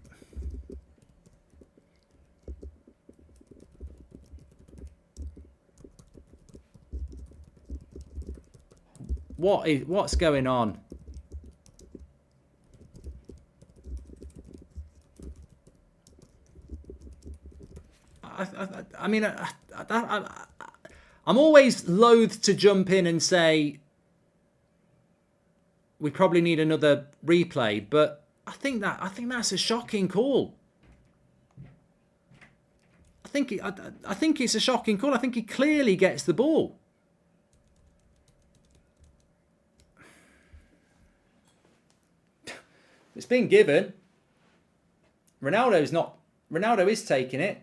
What's going on? I mean, I'm always loath to jump in and say we probably need another replay, but I think that's a shocking call. I think it's a shocking call. I think he clearly gets the ball. It's been given. Ronaldo is taking it.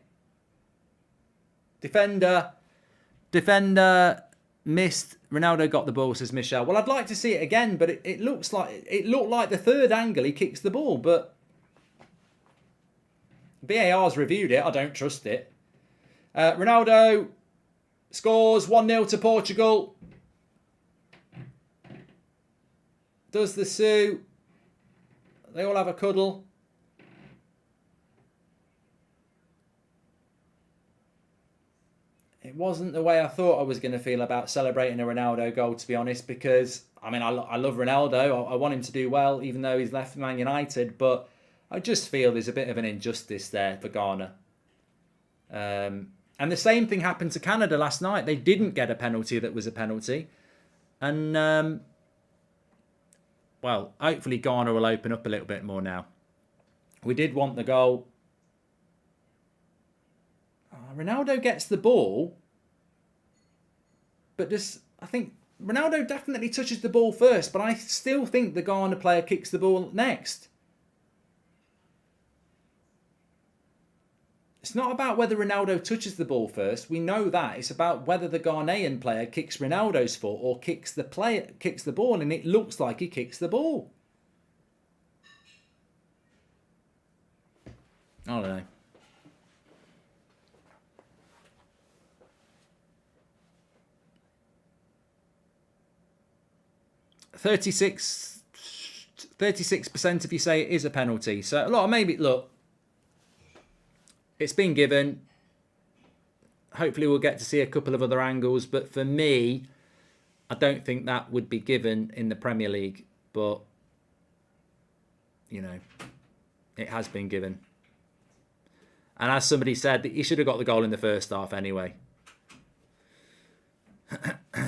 Defender missed. Ronaldo got the ball, says Michelle. Well, I'd like to see it again, but it looked like the third angle he kicks the ball, but VAR's reviewed it. I don't trust it. Ronaldo scores 1-0 to Portugal. Does the Sue. They all have a cuddle. It wasn't the way I thought I was going to feel about celebrating a Ronaldo goal, to be honest, because, I mean, I love Ronaldo. I want him to do well, even though he's left Man United, but I just feel there's a bit of an injustice there for Ghana. And the same thing happened to Canada last night. They didn't get a penalty that was a penalty. And, well, hopefully Ghana will open up a little bit more now. We did want the goal. Ronaldo gets the ball, but I think Ronaldo definitely touches the ball first, but I still think the Ghana player kicks the ball next. It's not about whether Ronaldo touches the ball first. We know that. It's about whether the Ghanaian player kicks Ronaldo's foot or kicks the ball, and it looks like he kicks the ball. I don't know. 36% of you say it is a penalty. So a lot of maybe, look, it's been given. Hopefully we'll get to see a couple of other angles. But for me, I don't think that would be given in the Premier League. But, you know, it has been given. And as somebody said, he should have got the goal in the first half anyway.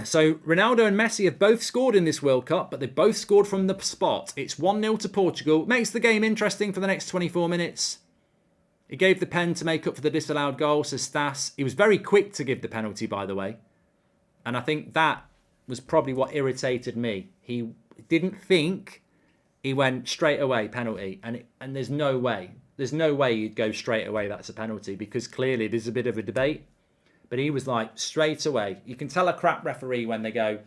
So Ronaldo and Messi have both scored in this World Cup, but they both scored from the spot. It's 1-0 to Portugal. Makes the game interesting for the next 24 minutes. He gave the pen to make up for the disallowed goal, says Stas. He was very quick to give the penalty, by the way. And I think that was probably what irritated me. He didn't think, he went straight away, penalty. And there's no way. There's no way you'd go straight away, that's a penalty, because clearly there's a bit of a debate. But he was like, straight away. You can tell a crap referee when they go,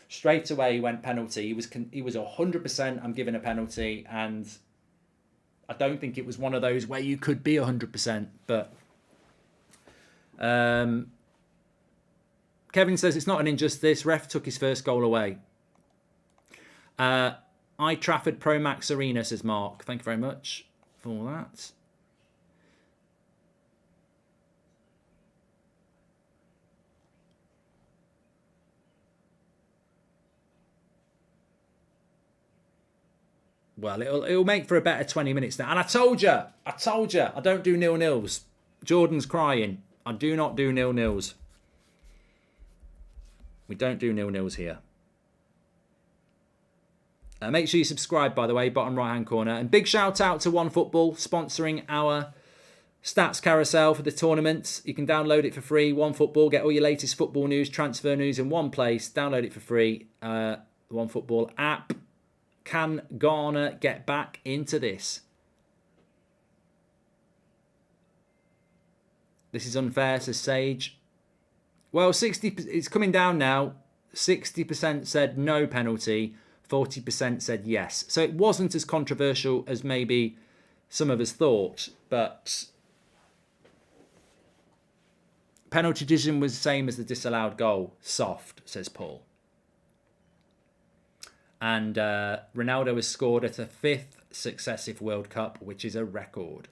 straight away he went penalty. He was 100%, I'm giving a penalty. And I don't think it was one of those where you could be 100%. But Kevin says it's not an injustice. Ref took his first goal away. Trafford Pro Max Arena, says Mark. Thank you very much for that. Well, it'll make for a better 20 minutes now. And I told you, I don't do 0-0s. Jordan's crying. I do not do 0-0s. We don't do 0-0s here. Make sure you subscribe, by the way, bottom right-hand corner. And big shout out to OneFootball, sponsoring our stats carousel for the tournament. You can download it for free. OneFootball, get all your latest football news, transfer news in one place. Download it for free. The OneFootball app. Can Ghana get back into this? This is unfair, says Sage. Well, 60. It's coming down now. 60% said no penalty. 40% said yes. So it wasn't as controversial as maybe some of us thought. But penalty decision was the same as the disallowed goal. Soft, says Paul. And Ronaldo has scored at a 5th successive World Cup, which is a record.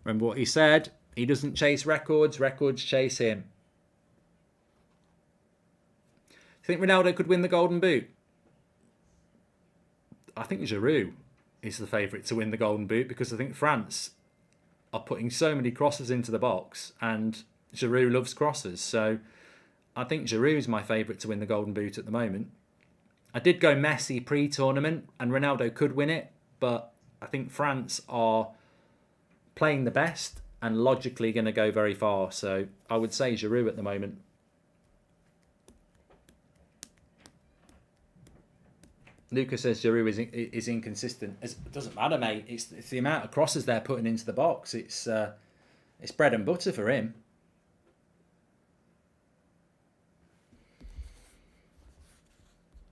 Remember what he said? He doesn't chase records, records chase him. Do you think Ronaldo could win the Golden Boot? I think Giroud is the favourite to win the Golden Boot because I think France are putting so many crosses into the box and Giroud loves crosses. So I think Giroud is my favourite to win the Golden Boot at the moment. I did go Messi pre-tournament and Ronaldo could win it, but I think France are playing the best and logically going to go very far. So I would say Giroud at the moment. Lucas says Giroud is inconsistent. It doesn't matter, mate. It's the amount of crosses they're putting into the box. It's bread and butter for him.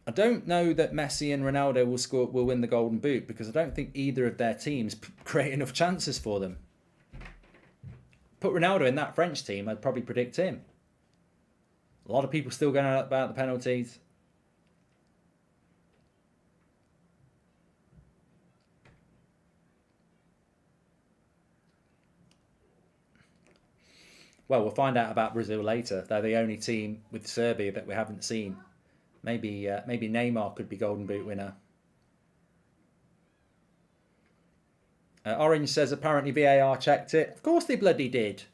I don't know that Messi and Ronaldo will win the Golden Boot because I don't think either of their teams create enough chances for them. Put Ronaldo in that French team, I'd probably predict him. A lot of people still going on about the penalties. Well, we'll find out about Brazil later. They're the only team with Serbia that we haven't seen. Maybe Neymar could be Golden Boot winner. Orange says apparently VAR checked it. Of course they bloody did.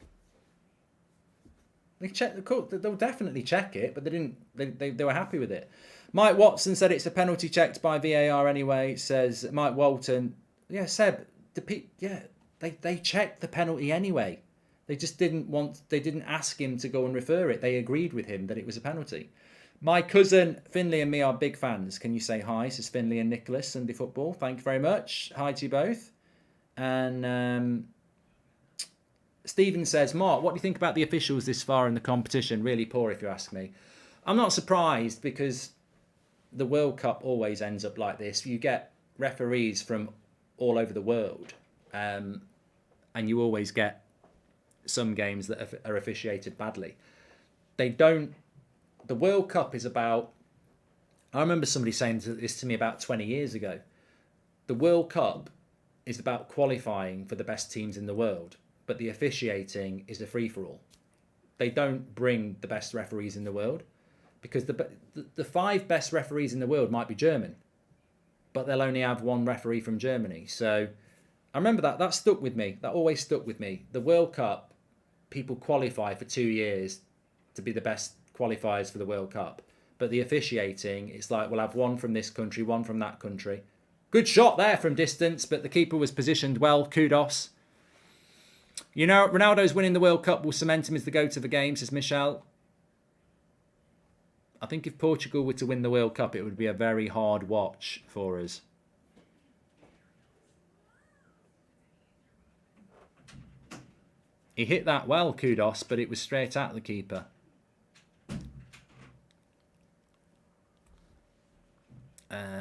They checked. They'll definitely check it, but they didn't. They were happy with it. Mike Watson said it's a penalty checked by VAR anyway. Says Mike Walton. Yeah, Seb. They checked the penalty anyway. They just didn't ask him to go and refer it. They agreed with him that it was a penalty. My cousin Finley and me are big fans. Can you say hi? Says Finley and Nicholas, Sunday Football. Thank you very much. Hi to you both. And Stephen says, Mark, what do you think about the officials this far in the competition? Really poor, if you ask me. I'm not surprised because the World Cup always ends up like this. You get referees from all over the world, and you always get some games that are officiated badly. The World Cup is about... I remember somebody saying this to me about 20 years ago. The World Cup is about qualifying for the best teams in the world, but the officiating is a free-for-all. They don't bring the best referees in the world because the 5 best referees in the world might be German, but they'll only have one referee from Germany. So I remember that stuck with me. That always stuck with me. The World Cup, people qualify for 2 years to be the best qualifiers for the World Cup. But the officiating, it's like we'll have one from this country, one from that country. Good shot there from distance, but the keeper was positioned well. Kudos. You know, Ronaldo's winning the World Cup will cement him as the GOAT of the game, says Michelle. I think if Portugal were to win the World Cup, it would be a very hard watch for us. He hit that well, Kudos, but it was straight at the keeper.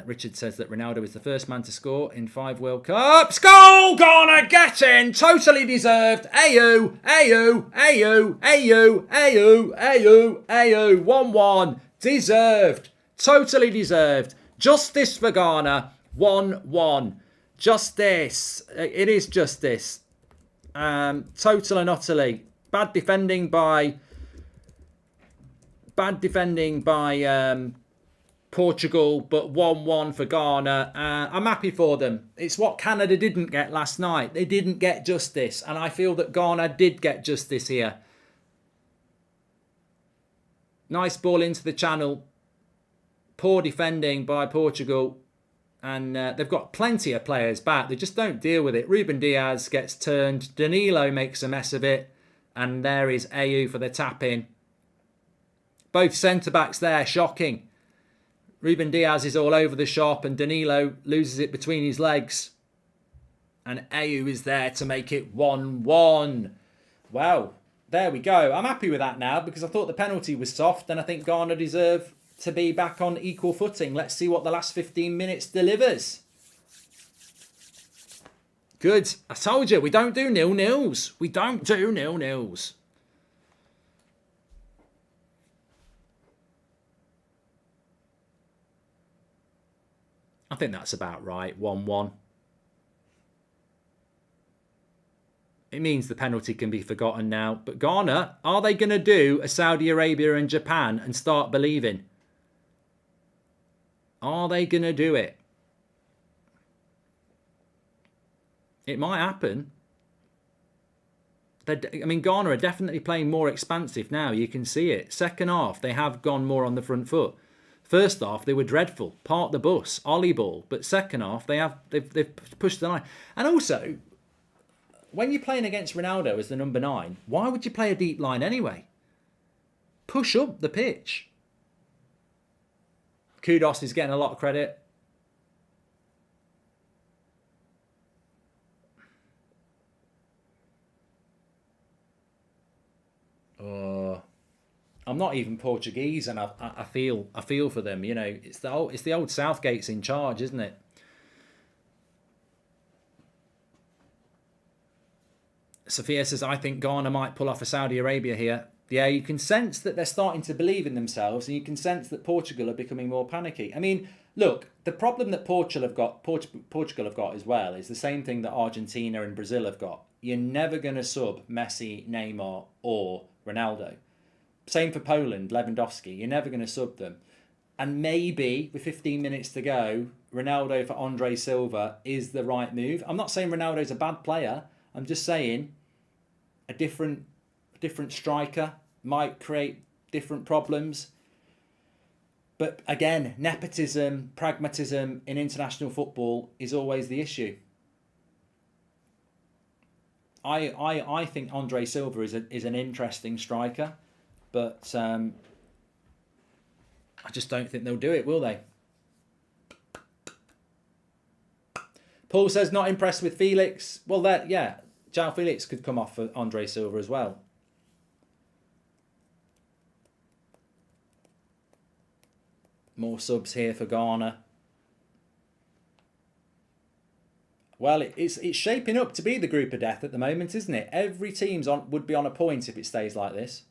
Richard says that Ronaldo is the first man to score in 5 World Cups. Goal! Gonna get in! Totally deserved. Ayo, ayo, ayo, ayo, ayo, ayo, ayo. 1-1. Deserved. Totally deserved. Justice for Ghana. 1-1. Justice. It is justice. Total and utterly. Bad defending by Portugal, but 1-1 for Ghana. I'm happy for them. It's what Canada didn't get last night. They didn't get justice, and I feel that Ghana did get justice here. Nice ball into the channel. Poor defending by Portugal, and they've got plenty of players back. They just don't deal with it. Ruben Diaz gets turned. Danilo makes a mess of it, and there is Ayew for the tap-in. Both centre-backs there, shocking. Ruben Diaz is all over the shop and Danilo loses it between his legs. And Ayew is there to make it 1-1. Well, there we go. I'm happy with that now because I thought the penalty was soft and I think Ghana deserve to be back on equal footing. Let's see what the last 15 minutes delivers. Good. I told you, we don't do 0-0s. We don't do 0-0s. I think that's about right. 1-1. It means the penalty can be forgotten now. But Ghana, are they going to do a Saudi Arabia and Japan and start believing? Are they going to do it? It might happen. Ghana are definitely playing more expansive now. You can see it. Second half, they have gone more on the front foot. First half, they were dreadful. Park the bus, ollie ball. But second half, they've pushed the line. And also, when you're playing against Ronaldo as the number 9, why would you play a deep line anyway? Push up the pitch. Kudos is getting a lot of credit. I'm not even Portuguese, and I feel for them. You know, it's the old Southgate's in charge, isn't it? Sophia says, I think Ghana might pull off a Saudi Arabia here. Yeah, you can sense that they're starting to believe in themselves, and you can sense that Portugal are becoming more panicky. I mean, look, the problem that Portugal have got as well is the same thing that Argentina and Brazil have got. You're never going to sub Messi, Neymar, or Ronaldo. Same for Poland, Lewandowski. You're never going to sub them. And maybe, with 15 minutes to go, Ronaldo for Andre Silva is the right move. I'm not saying Ronaldo's a bad player. I'm just saying a different striker might create different problems. But again, nepotism, pragmatism in international football is always the issue. I think Andre Silva is an interesting striker. But I just don't think they'll do it, will they? Paul says not impressed with Felix. Well, yeah, João Felix could come off for Andre Silva as well. More subs here for Ghana. Well, it's shaping up to be the group of death at the moment, isn't it? Every team's would be on a point if it stays like this.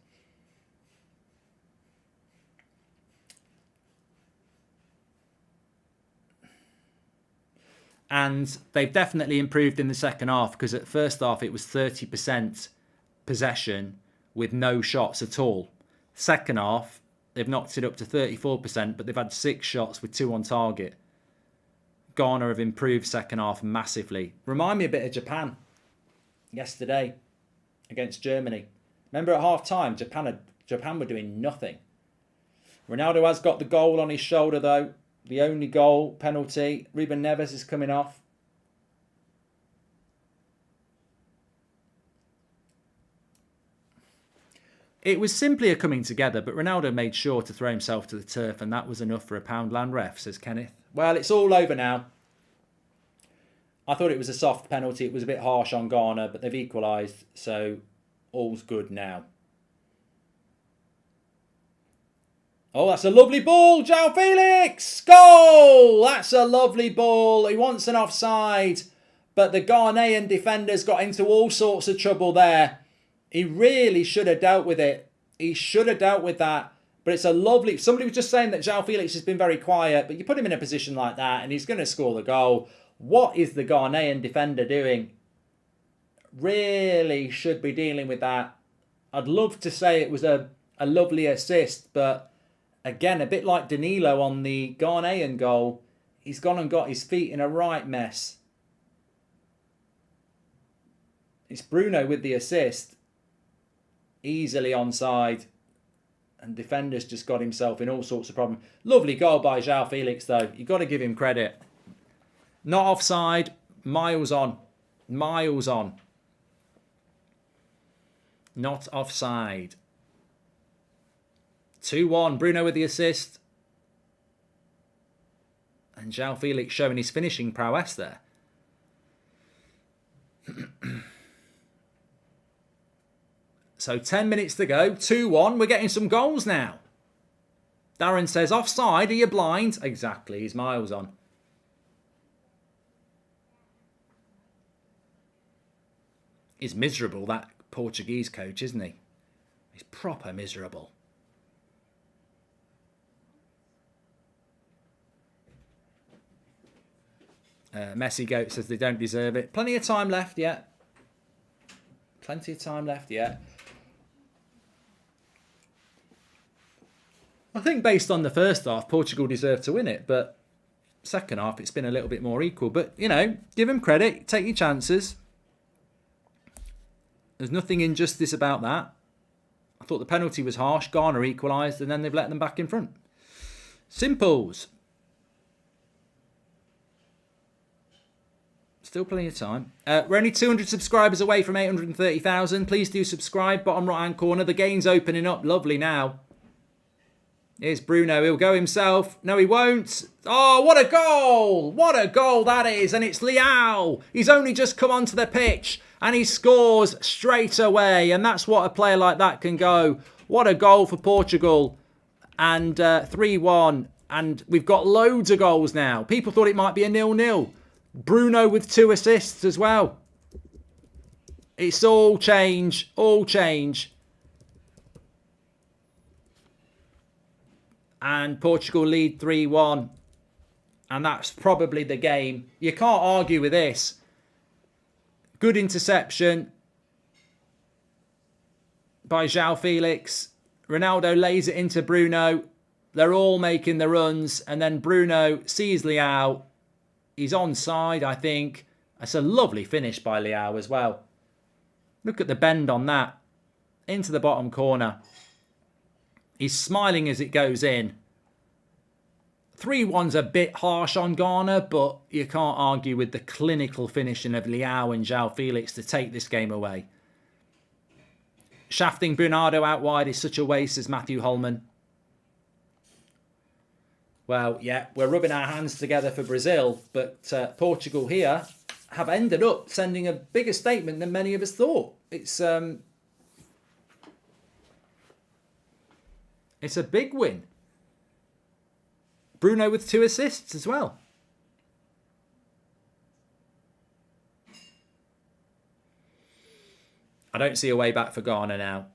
And they've definitely improved in the second half, because at first half it was 30% possession with no shots at all. Second half, they've knocked it up to 34%, but they've had 6 shots with 2 on target. Ghana have improved second half massively. Remind me a bit of Japan yesterday against Germany. Remember at half time, Japan were doing nothing. Ronaldo has got the goal on his shoulder though. The only goal, penalty. Ruben Neves is coming off. It was simply a coming together, but Ronaldo made sure to throw himself to the turf, and that was enough for a Poundland ref, says Kenneth. Well, it's all over now. I thought it was a soft penalty. It was a bit harsh on Ghana, but they've equalised, so all's good now. Oh, that's a lovely ball, João Felix! Goal! That's a lovely ball. He wants an offside, but the Ghanaian defender's got into all sorts of trouble there. He really should have dealt with it. He should have dealt with that. But it's a lovely... Somebody was just saying that João Felix has been very quiet, but you put him in a position like that and he's going to score the goal. What is the Ghanaian defender doing? Really should be dealing with that. I'd love to say it was a lovely assist, but again, a bit like Danilo on the Ghanaian goal, he's gone and got his feet in a right mess. It's Bruno with the assist. Easily onside. And defender's just got himself in all sorts of problems. Lovely goal by João Felix, though. You've got to give him credit. Not offside. Miles on. Miles on. Not offside. 2-1. Bruno with the assist. And João Felix showing his finishing prowess there. So 10 minutes to go. 2-1. We're getting some goals now. Darren says, offside, are you blind? Exactly, he's miles on. He's miserable, that Portuguese coach, isn't he? He's proper miserable. Messi Goat says they don't deserve it. Plenty of time left yet. Plenty of time left yet. I think based on the first half, Portugal deserved to win it, but second half, it's been a little bit more equal. But, you know, give them credit, take your chances. There's nothing injustice about that. I thought the penalty was harsh. Ghana equalised, and then they've let them back in front. Simples. Still plenty of time. We're only 200 subscribers away from 830,000. Please do subscribe. Bottom right-hand corner. The game's opening up. Lovely now. Here's Bruno. He'll go himself. No, he won't. Oh, what a goal. What a goal that is. And it's Leao. He's only just come onto the pitch and he scores straight away. And that's what a player like that can go. What a goal for Portugal. And 3-1. And we've got loads of goals now. People thought it might be a 0-0. Bruno with 2 assists as well. It's all change. All change. And Portugal lead 3-1. And that's probably the game. You can't argue with this. Good interception by João Felix. Ronaldo lays it into Bruno. They're all making the runs. And then Bruno sees Leao. He's onside, I think. That's a lovely finish by Leao as well. Look at the bend on that. Into the bottom corner. He's smiling as it goes in. 3-1's a bit harsh on Ghana, but you can't argue with the clinical finishing of Leao and João Felix to take this game away. Shafting Bernardo out wide is such a waste, says Matthew Holman. Well, yeah, we're rubbing our hands together for Brazil, but Portugal here have ended up sending a bigger statement than many of us thought. It's a big win. Bruno with 2 assists as well. I don't see a way back for Ghana now.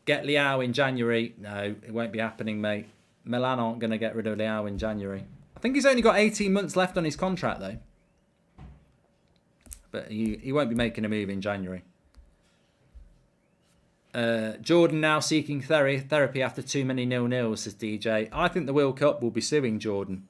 Get Leao in January. No, it won't be happening, mate. Milan aren't going to get rid of Leao in January. I think he's only got 18 months left on his contract, though. But he won't be making a move in January. Jordan now seeking therapy after too many 0-0s, says DJ. I think the World Cup will be suing Jordan.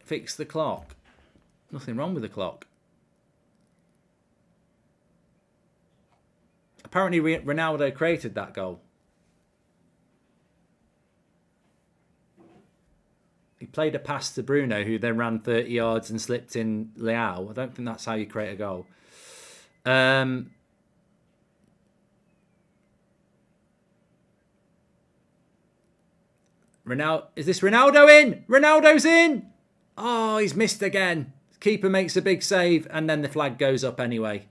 Fix the clock. Nothing wrong with the clock. Apparently Ronaldo created that goal. He played a pass to Bruno, who then ran 30 yards and slipped in Leao. I don't think that's how you create a goal. Is this Ronaldo in? Ronaldo's in! Oh, he's missed again. Keeper makes a big save and then the flag goes up anyway.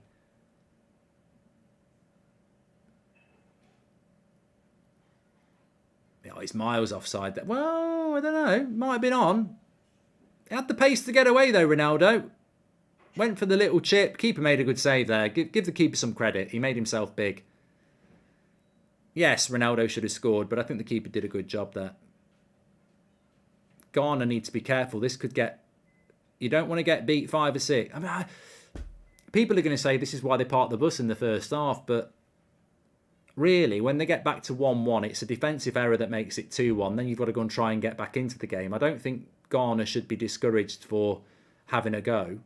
Oh, he's miles offside. Well, I don't know. Might have been on. He had the pace to get away though, Ronaldo. Went for the little chip. Keeper made a good save there. Give the keeper some credit. He made himself big. Yes, Ronaldo should have scored, but I think the keeper did a good job there. Ghana need to be careful. This could get... You don't want to get beat 5 or 6. I mean, people are going to say this is why they parked the bus in the first half, but really, when they get back to 1-1, it's a defensive error that makes it 2-1. Then you've got to go and try and get back into the game. I don't think Ghana should be discouraged for having a go.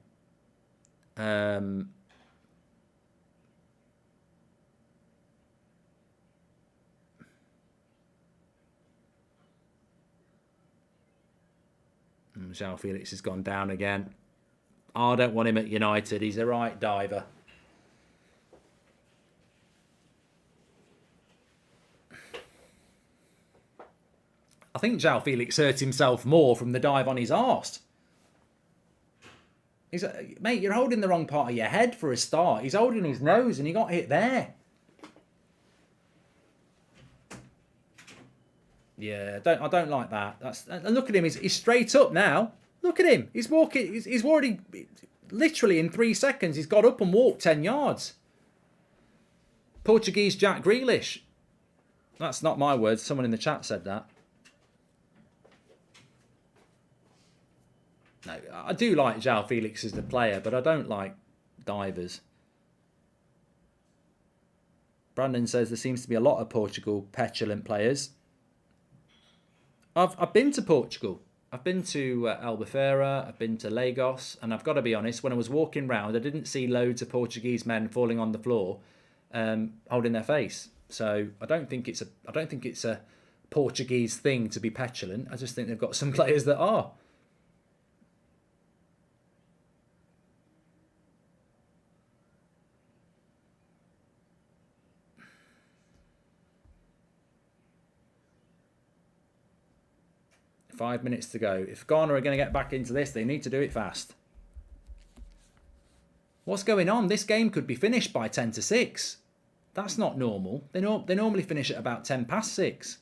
João Felix has gone down again. I don't want him at United. He's a right diver. I think João Felix hurt himself more from the dive on his arse. Mate, you're holding the wrong part of your head for a start. He's holding his nose and he got hit there. Yeah, I don't like that. And look at him. He's straight up now. Look at him. He's walking. He's already, literally in 3 seconds, he's got up and walked 10 yards. Portuguese Jack Grealish. That's not my words. Someone in the chat said that. No, I do like João Felix as the player, but I don't like divers. Brandon says there seems to be a lot of Portugal petulant players. I've been to Portugal. I've been to Albufeira, I've been to Lagos, and I've got to be honest, when I was walking round, I didn't see loads of Portuguese men falling on the floor, holding their face. So I don't think it's a Portuguese thing to be petulant. I just think they've got some players that are. Five minutes to go. If Ghana are going to get back into this, they need to do it fast. What's going on? This game could be finished by 10-6. That's not normal. They normally finish at about 6:10.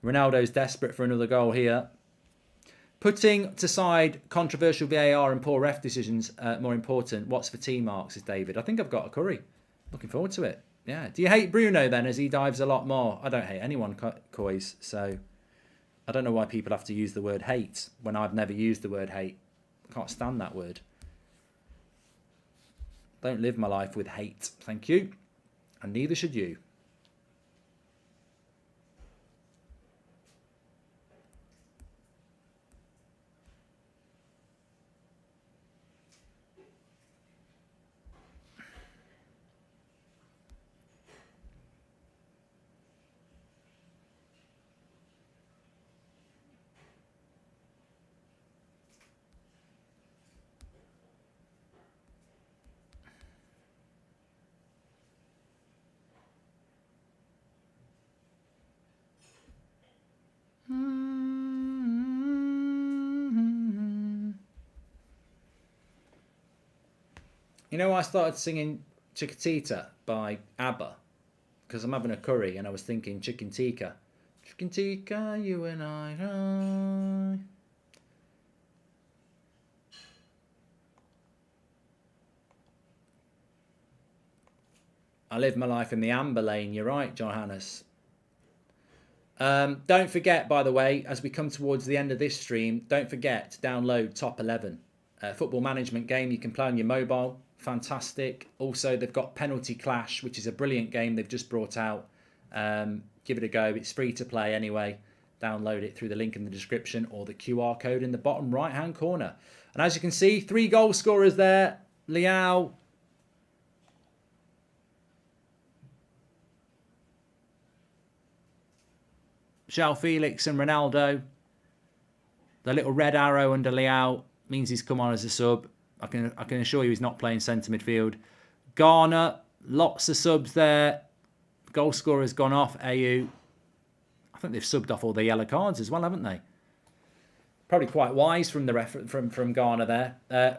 Ronaldo's desperate for another goal here. Putting to side controversial VAR and poor ref decisions, more important. What's for T marks, is David. I think I've got a curry. Looking forward to it. Yeah. Do you hate Bruno then, as he dives a lot more? I don't hate anyone, Coys, so... I don't know why people have to use the word hate when I've never used the word hate. I can't stand that word. Don't live my life with hate. Thank you. And neither should you. You know, I started singing Chiquitita by ABBA because I'm having a curry and I was thinking chicken tikka. Chicken tikka, you and I. I live my life in the amber lane. You're right, Johannes. Don't forget, by the way, as we come towards the end of this stream, don't forget to download Top 11. Football management game you can play on your mobile. Fantastic. Also, they've got Penalty Clash, which is a brilliant game they've just brought out. Give it a go. It's free to play anyway. Download it through the link in the description or the QR code in the bottom right-hand corner. And as you can see, 3 goal scorers there. Leao. João Felix and Ronaldo. The little red arrow under Leao means he's come on as a sub. I can assure you he's not playing centre midfield. Ghana, lots of subs there. Goal scorer's gone off. AU. I think they've subbed off all the yellow cards as well, haven't they? Probably quite wise from the from Ghana there.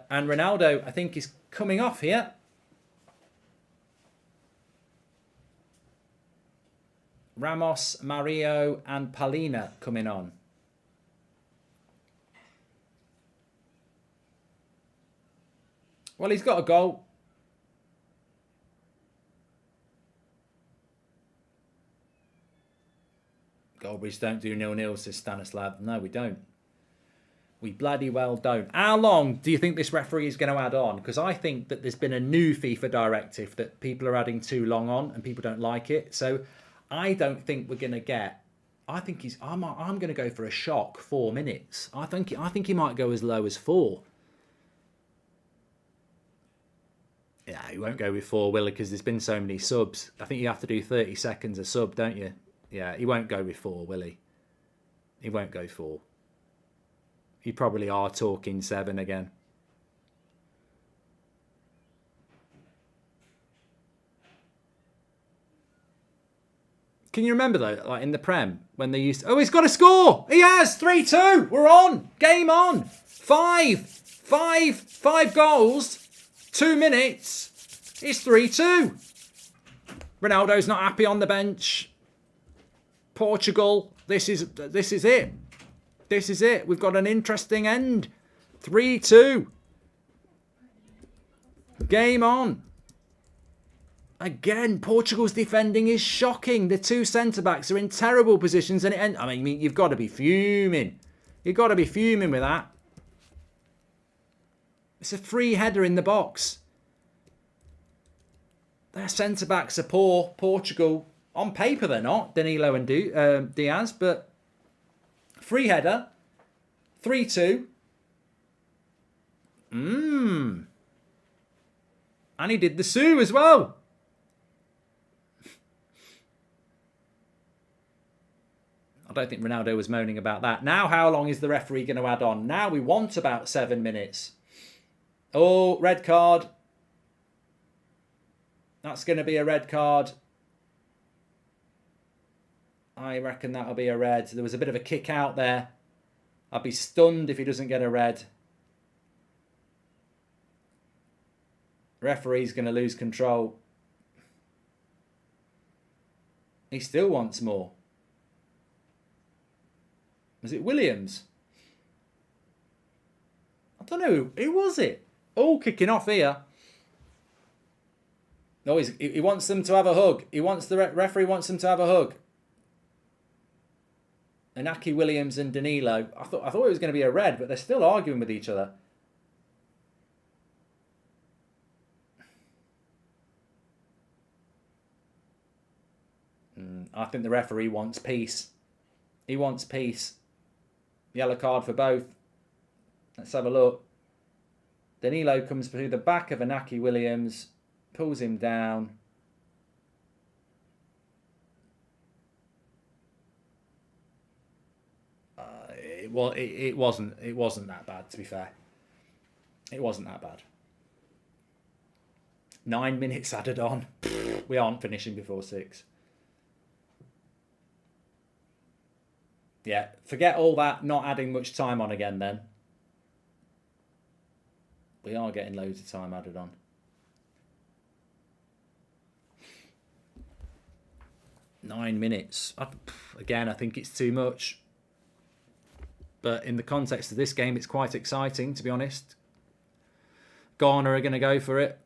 And Ronaldo, I think, is coming off here. Ramos, Mario and Palina coming on. Well, he's got a goal. Goldbridge don't do 0-0, says Stanislav. No, we don't. We bloody well don't. How long do you think this referee is going to add on? Because I think that there's been a new FIFA directive that people are adding too long on and people don't like it. So I don't think we're going to get... I think he's... I'm going to go for a shock 4 minutes. I think he might go as low as 4. Yeah, he won't go with 4, will he? Because there's been so many subs. I think you have to do 30 seconds a sub, don't you? Yeah, he won't go with 4, will he? He won't go 4. You probably are talking 7 again. Can you remember though, like in the Prem, when they used to... Oh, he's got a score! He has! 3-2! We're on! Game on! 5 goals! 2 minutes, it's 3-2. Ronaldo's not happy on the bench. Portugal, this is it. This is it. We've got an interesting end. 3-2. Game on. Again, Portugal's defending is shocking. The 2 centre-backs are in terrible positions. And I mean, you've got to be fuming. You've got to be fuming with that. It's a free header in the box. Their centre-backs are poor. Portugal, on paper they're not. Danilo and Diaz, but free header. 3-2. And he did the Sue as well. I don't think Ronaldo was moaning about that. Now how long is the referee going to add on? Now we want about 7 minutes. Oh, red card. That's going to be a red card. I reckon that'll be a red. There was a bit of a kick out there. I'd be stunned if he doesn't get a red. Referee's going to lose control. He still wants more. Was it Williams? I don't know. Who was it? All kicking off here. No, he wants them to have a hug. He wants the referee wants them to have a hug. Inaki Williams and Danilo. I thought it was going to be a red, but they're still arguing with each other. I think the referee wants peace. He wants peace. Yellow card for both. Let's have a look. Danilo comes through the back of Inaki Williams, pulls him down. It wasn't that bad, to be fair. It wasn't that bad. 9 minutes added on. We aren't finishing before 6. Yeah, forget all that not adding much time on again then. We are getting loads of time added on. 9 minutes. Again, I think it's too much. But in the context of this game, it's quite exciting, to be honest. Ghana are going to go for it.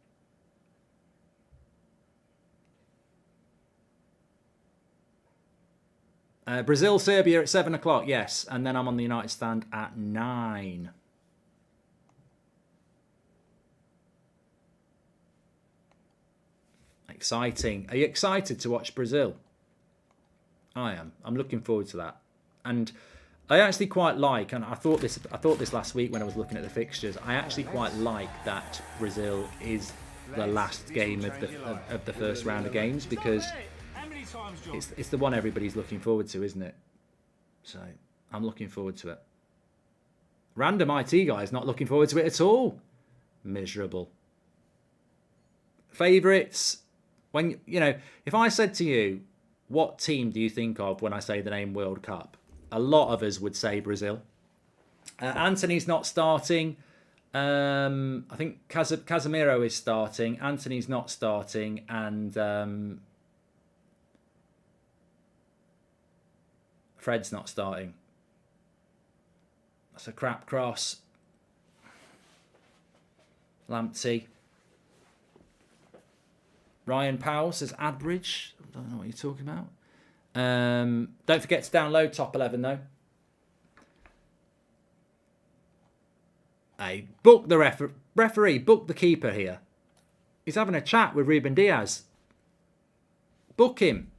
Brazil, Serbia at 7 o'clock, yes. And then I'm on the United stand at 9. Exciting. Are you excited to watch Brazil? I am. I'm looking forward to that. And I actually quite like, and I thought this last week when I was looking at the fixtures, I actually quite like that Brazil is the last game of the first round of games, because it's the one everybody's looking forward to, isn't it? So I'm looking forward to it. Random IT guy's not looking forward to it at all. Miserable. Favourites? When, you know, if I said to you, what team do you think of when I say the name World Cup? A lot of us would say Brazil. Anthony's not starting. I think Casemiro is starting. Anthony's not starting. And Fred's not starting. That's a crap cross. Lamptey. Ryan Powell says Adbridge. I don't know what you're talking about. Don't forget to download Top 11 though. Hey, book the referee, book the keeper here. He's having a chat with Ruben Diaz. Book him.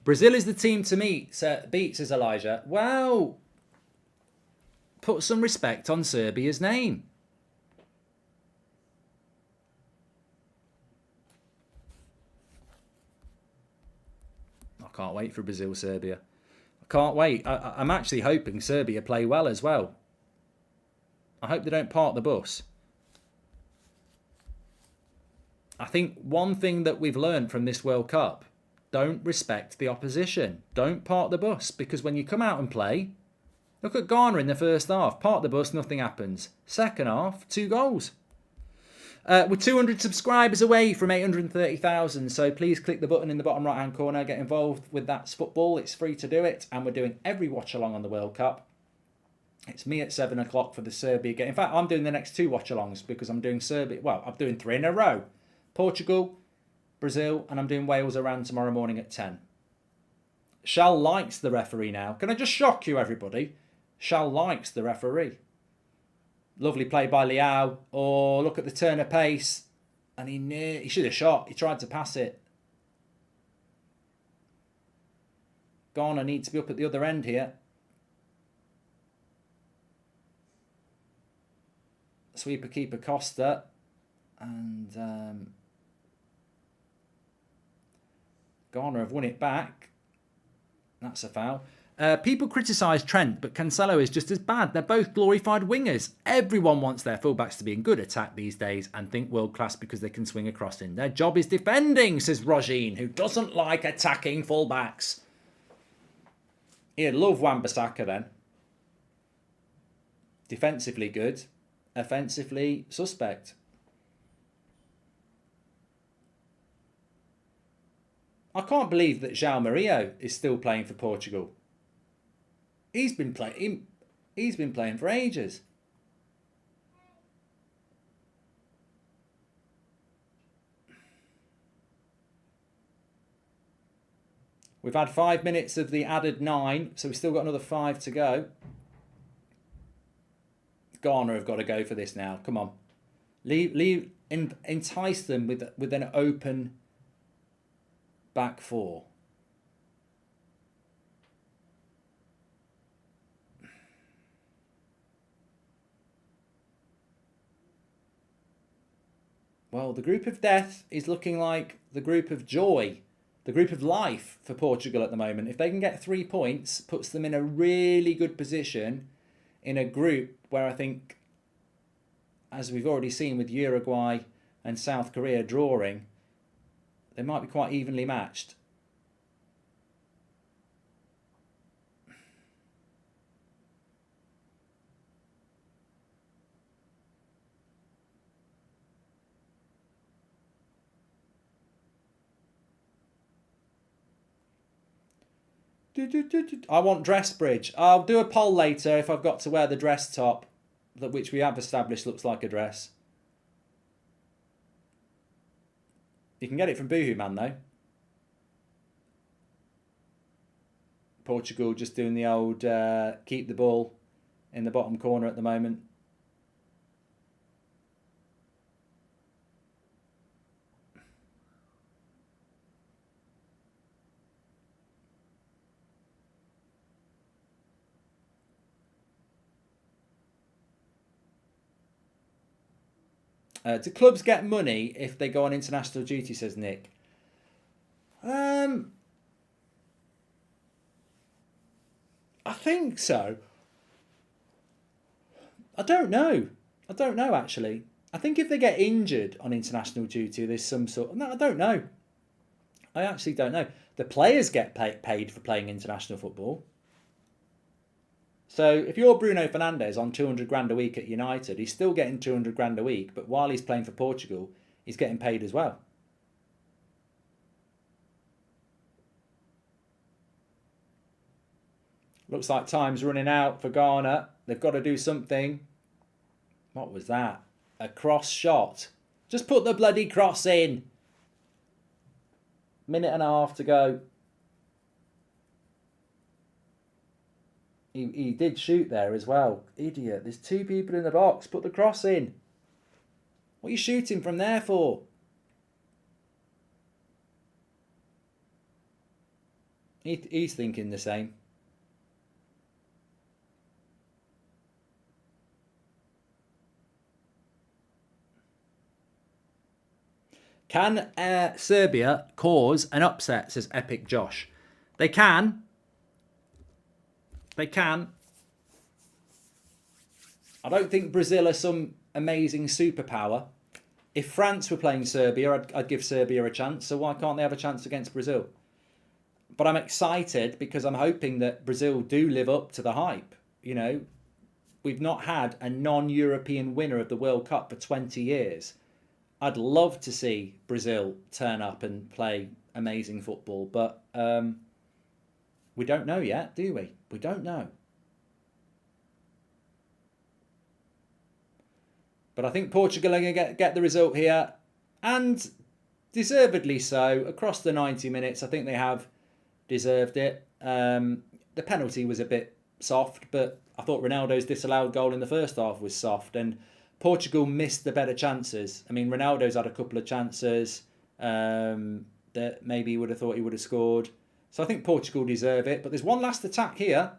Brazil is the team to beat, says Elijah. Well, put some respect on Serbia's name. I can't wait for Brazil-Serbia. I can't wait. I'm actually hoping Serbia play well as well. I hope they don't park the bus. I think one thing that we've learned from this World Cup, don't respect the opposition. Don't park the bus, because when you come out and play, look at Ghana in the first half. Park the bus, nothing happens. Second half, 2 goals. We're 200 subscribers away from 830,000, so please click the button in the bottom right hand corner, get involved with That's Football. It's free to do it, and we're doing every watch along on the World Cup. It's me at 7 o'clock for the Serbia game. In fact, I'm doing the next 2 watch alongs because I'm doing Serbia. Well, I'm doing 3 in a row. Portugal, Brazil, and I'm doing Wales Iran tomorrow morning at 10. Shal likes the referee now. Can I just shock you, everybody? Shal likes the referee. Lovely play by Liao. Oh, look at the turn of pace. And he should have shot. He tried to pass it. Ghana needs to be up at the other end here. Sweeper keeper Costa. And Ghana have won it back. That's a foul. People criticise Trent, but Cancelo is just as bad. They're both glorified wingers. Everyone wants their fullbacks to be in good attack these days and think world class because they can swing a cross in. Their job is defending, says Rogine, who doesn't like attacking fullbacks. He'd love Wan-Bissaka then. Defensively good. Offensively suspect. I can't believe that João Mario is still playing for Portugal. He's been playing for ages. We've had 5 minutes of the added 9, so we've still got another 5 to go. Ghana have got to go for this now. Come on, entice them with an open back 4. Well, the group of death is looking like the group of joy, the group of life for Portugal at the moment. If they can get 3 points, puts them in a really good position in a group where I think, as we've already seen with Uruguay and South Korea drawing, they might be quite evenly matched. I want dress bridge. I'll do a poll later if I've got to wear the dress top, which we have established looks like a dress. You can get it from Boohoo Man though. Portugal just doing the old keep the ball in the bottom corner at the moment. Do clubs get money if they go on international duty, says Nick? I think so. I don't know actually. I think if they get injured on international duty, there's some sort... No, I don't know. I actually don't know. The players get paid for playing international football. So if you're Bruno Fernandes on 200 grand a week at United, he's still getting 200 grand a week, but while he's playing for Portugal, he's getting paid as well. Looks like time's running out for Ghana. They've got to do something. What was that? A cross shot. Just put the bloody cross in. Minute and a half to go. He did shoot there as well. Idiot. There's two people in the box. Put the cross in. What are you shooting from there for? He's thinking the same. Can Serbia cause an upset, says Epic Josh? They can. They can. I don't think Brazil are some amazing superpower. If France were playing Serbia, I'd give Serbia a chance. So why can't they have a chance against Brazil? But I'm excited because I'm hoping that Brazil do live up to the hype. You know, we've not had a non-European winner of the World Cup for 20 years. I'd love to see Brazil turn up and play amazing football, but we don't know yet, do we? We don't know. But I think Portugal are going to get the result here, and deservedly so. Across the 90 minutes, I think they have deserved it. The penalty was a bit soft, but I thought Ronaldo's disallowed goal in the first half was soft, and Portugal missed the better chances. I mean, Ronaldo's had a couple of chances that maybe he would have thought he would have scored. So I think Portugal deserve it. But there's one last attack here.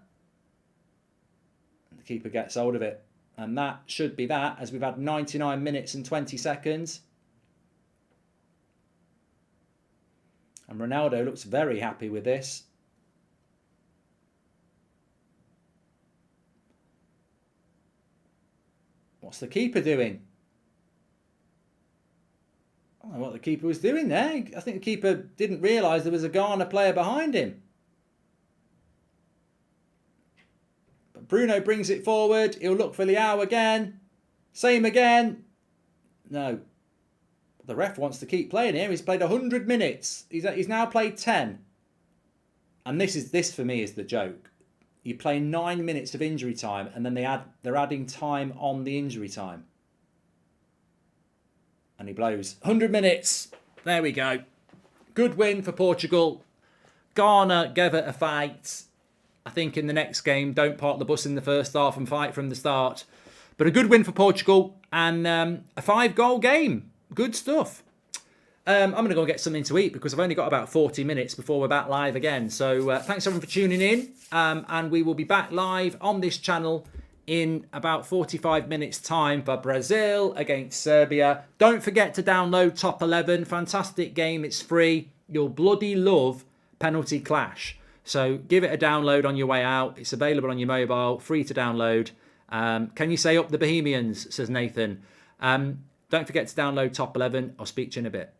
The keeper gets hold of it. And that should be that, as we've had 99 minutes and 20 seconds. And Ronaldo looks very happy with this. What's the keeper doing? I don't know what the keeper was doing there. I think the keeper didn't realise there was a Ghana player behind him. But Bruno brings it forward. He'll look for Leao again. Same again. No. The ref wants to keep playing here. He's played 100 minutes. He's now played 10. And this for me is the joke. You play 9 minutes of injury time, and then they're adding time on the injury time. And he blows. 100 minutes. There we go. Good win for Portugal. Ghana gave it a fight. I think in the next game, don't park the bus in the first half and fight from the start. But a good win for Portugal and a 5-goal game. Good stuff. I'm going to go get something to eat because I've only got about 40 minutes before we're back live again. So thanks everyone for tuning in. And we will be back live on this channel in about 45 minutes time for Brazil against Serbia. Don't forget to download Top 11. Fantastic game. It's free. You'll bloody love Penalty Clash. So give it a download on your way out. It's available on your mobile. Free to download. Can you say up the Bohemians, says Nathan. Don't forget to download Top 11. I'll speak to you in a bit.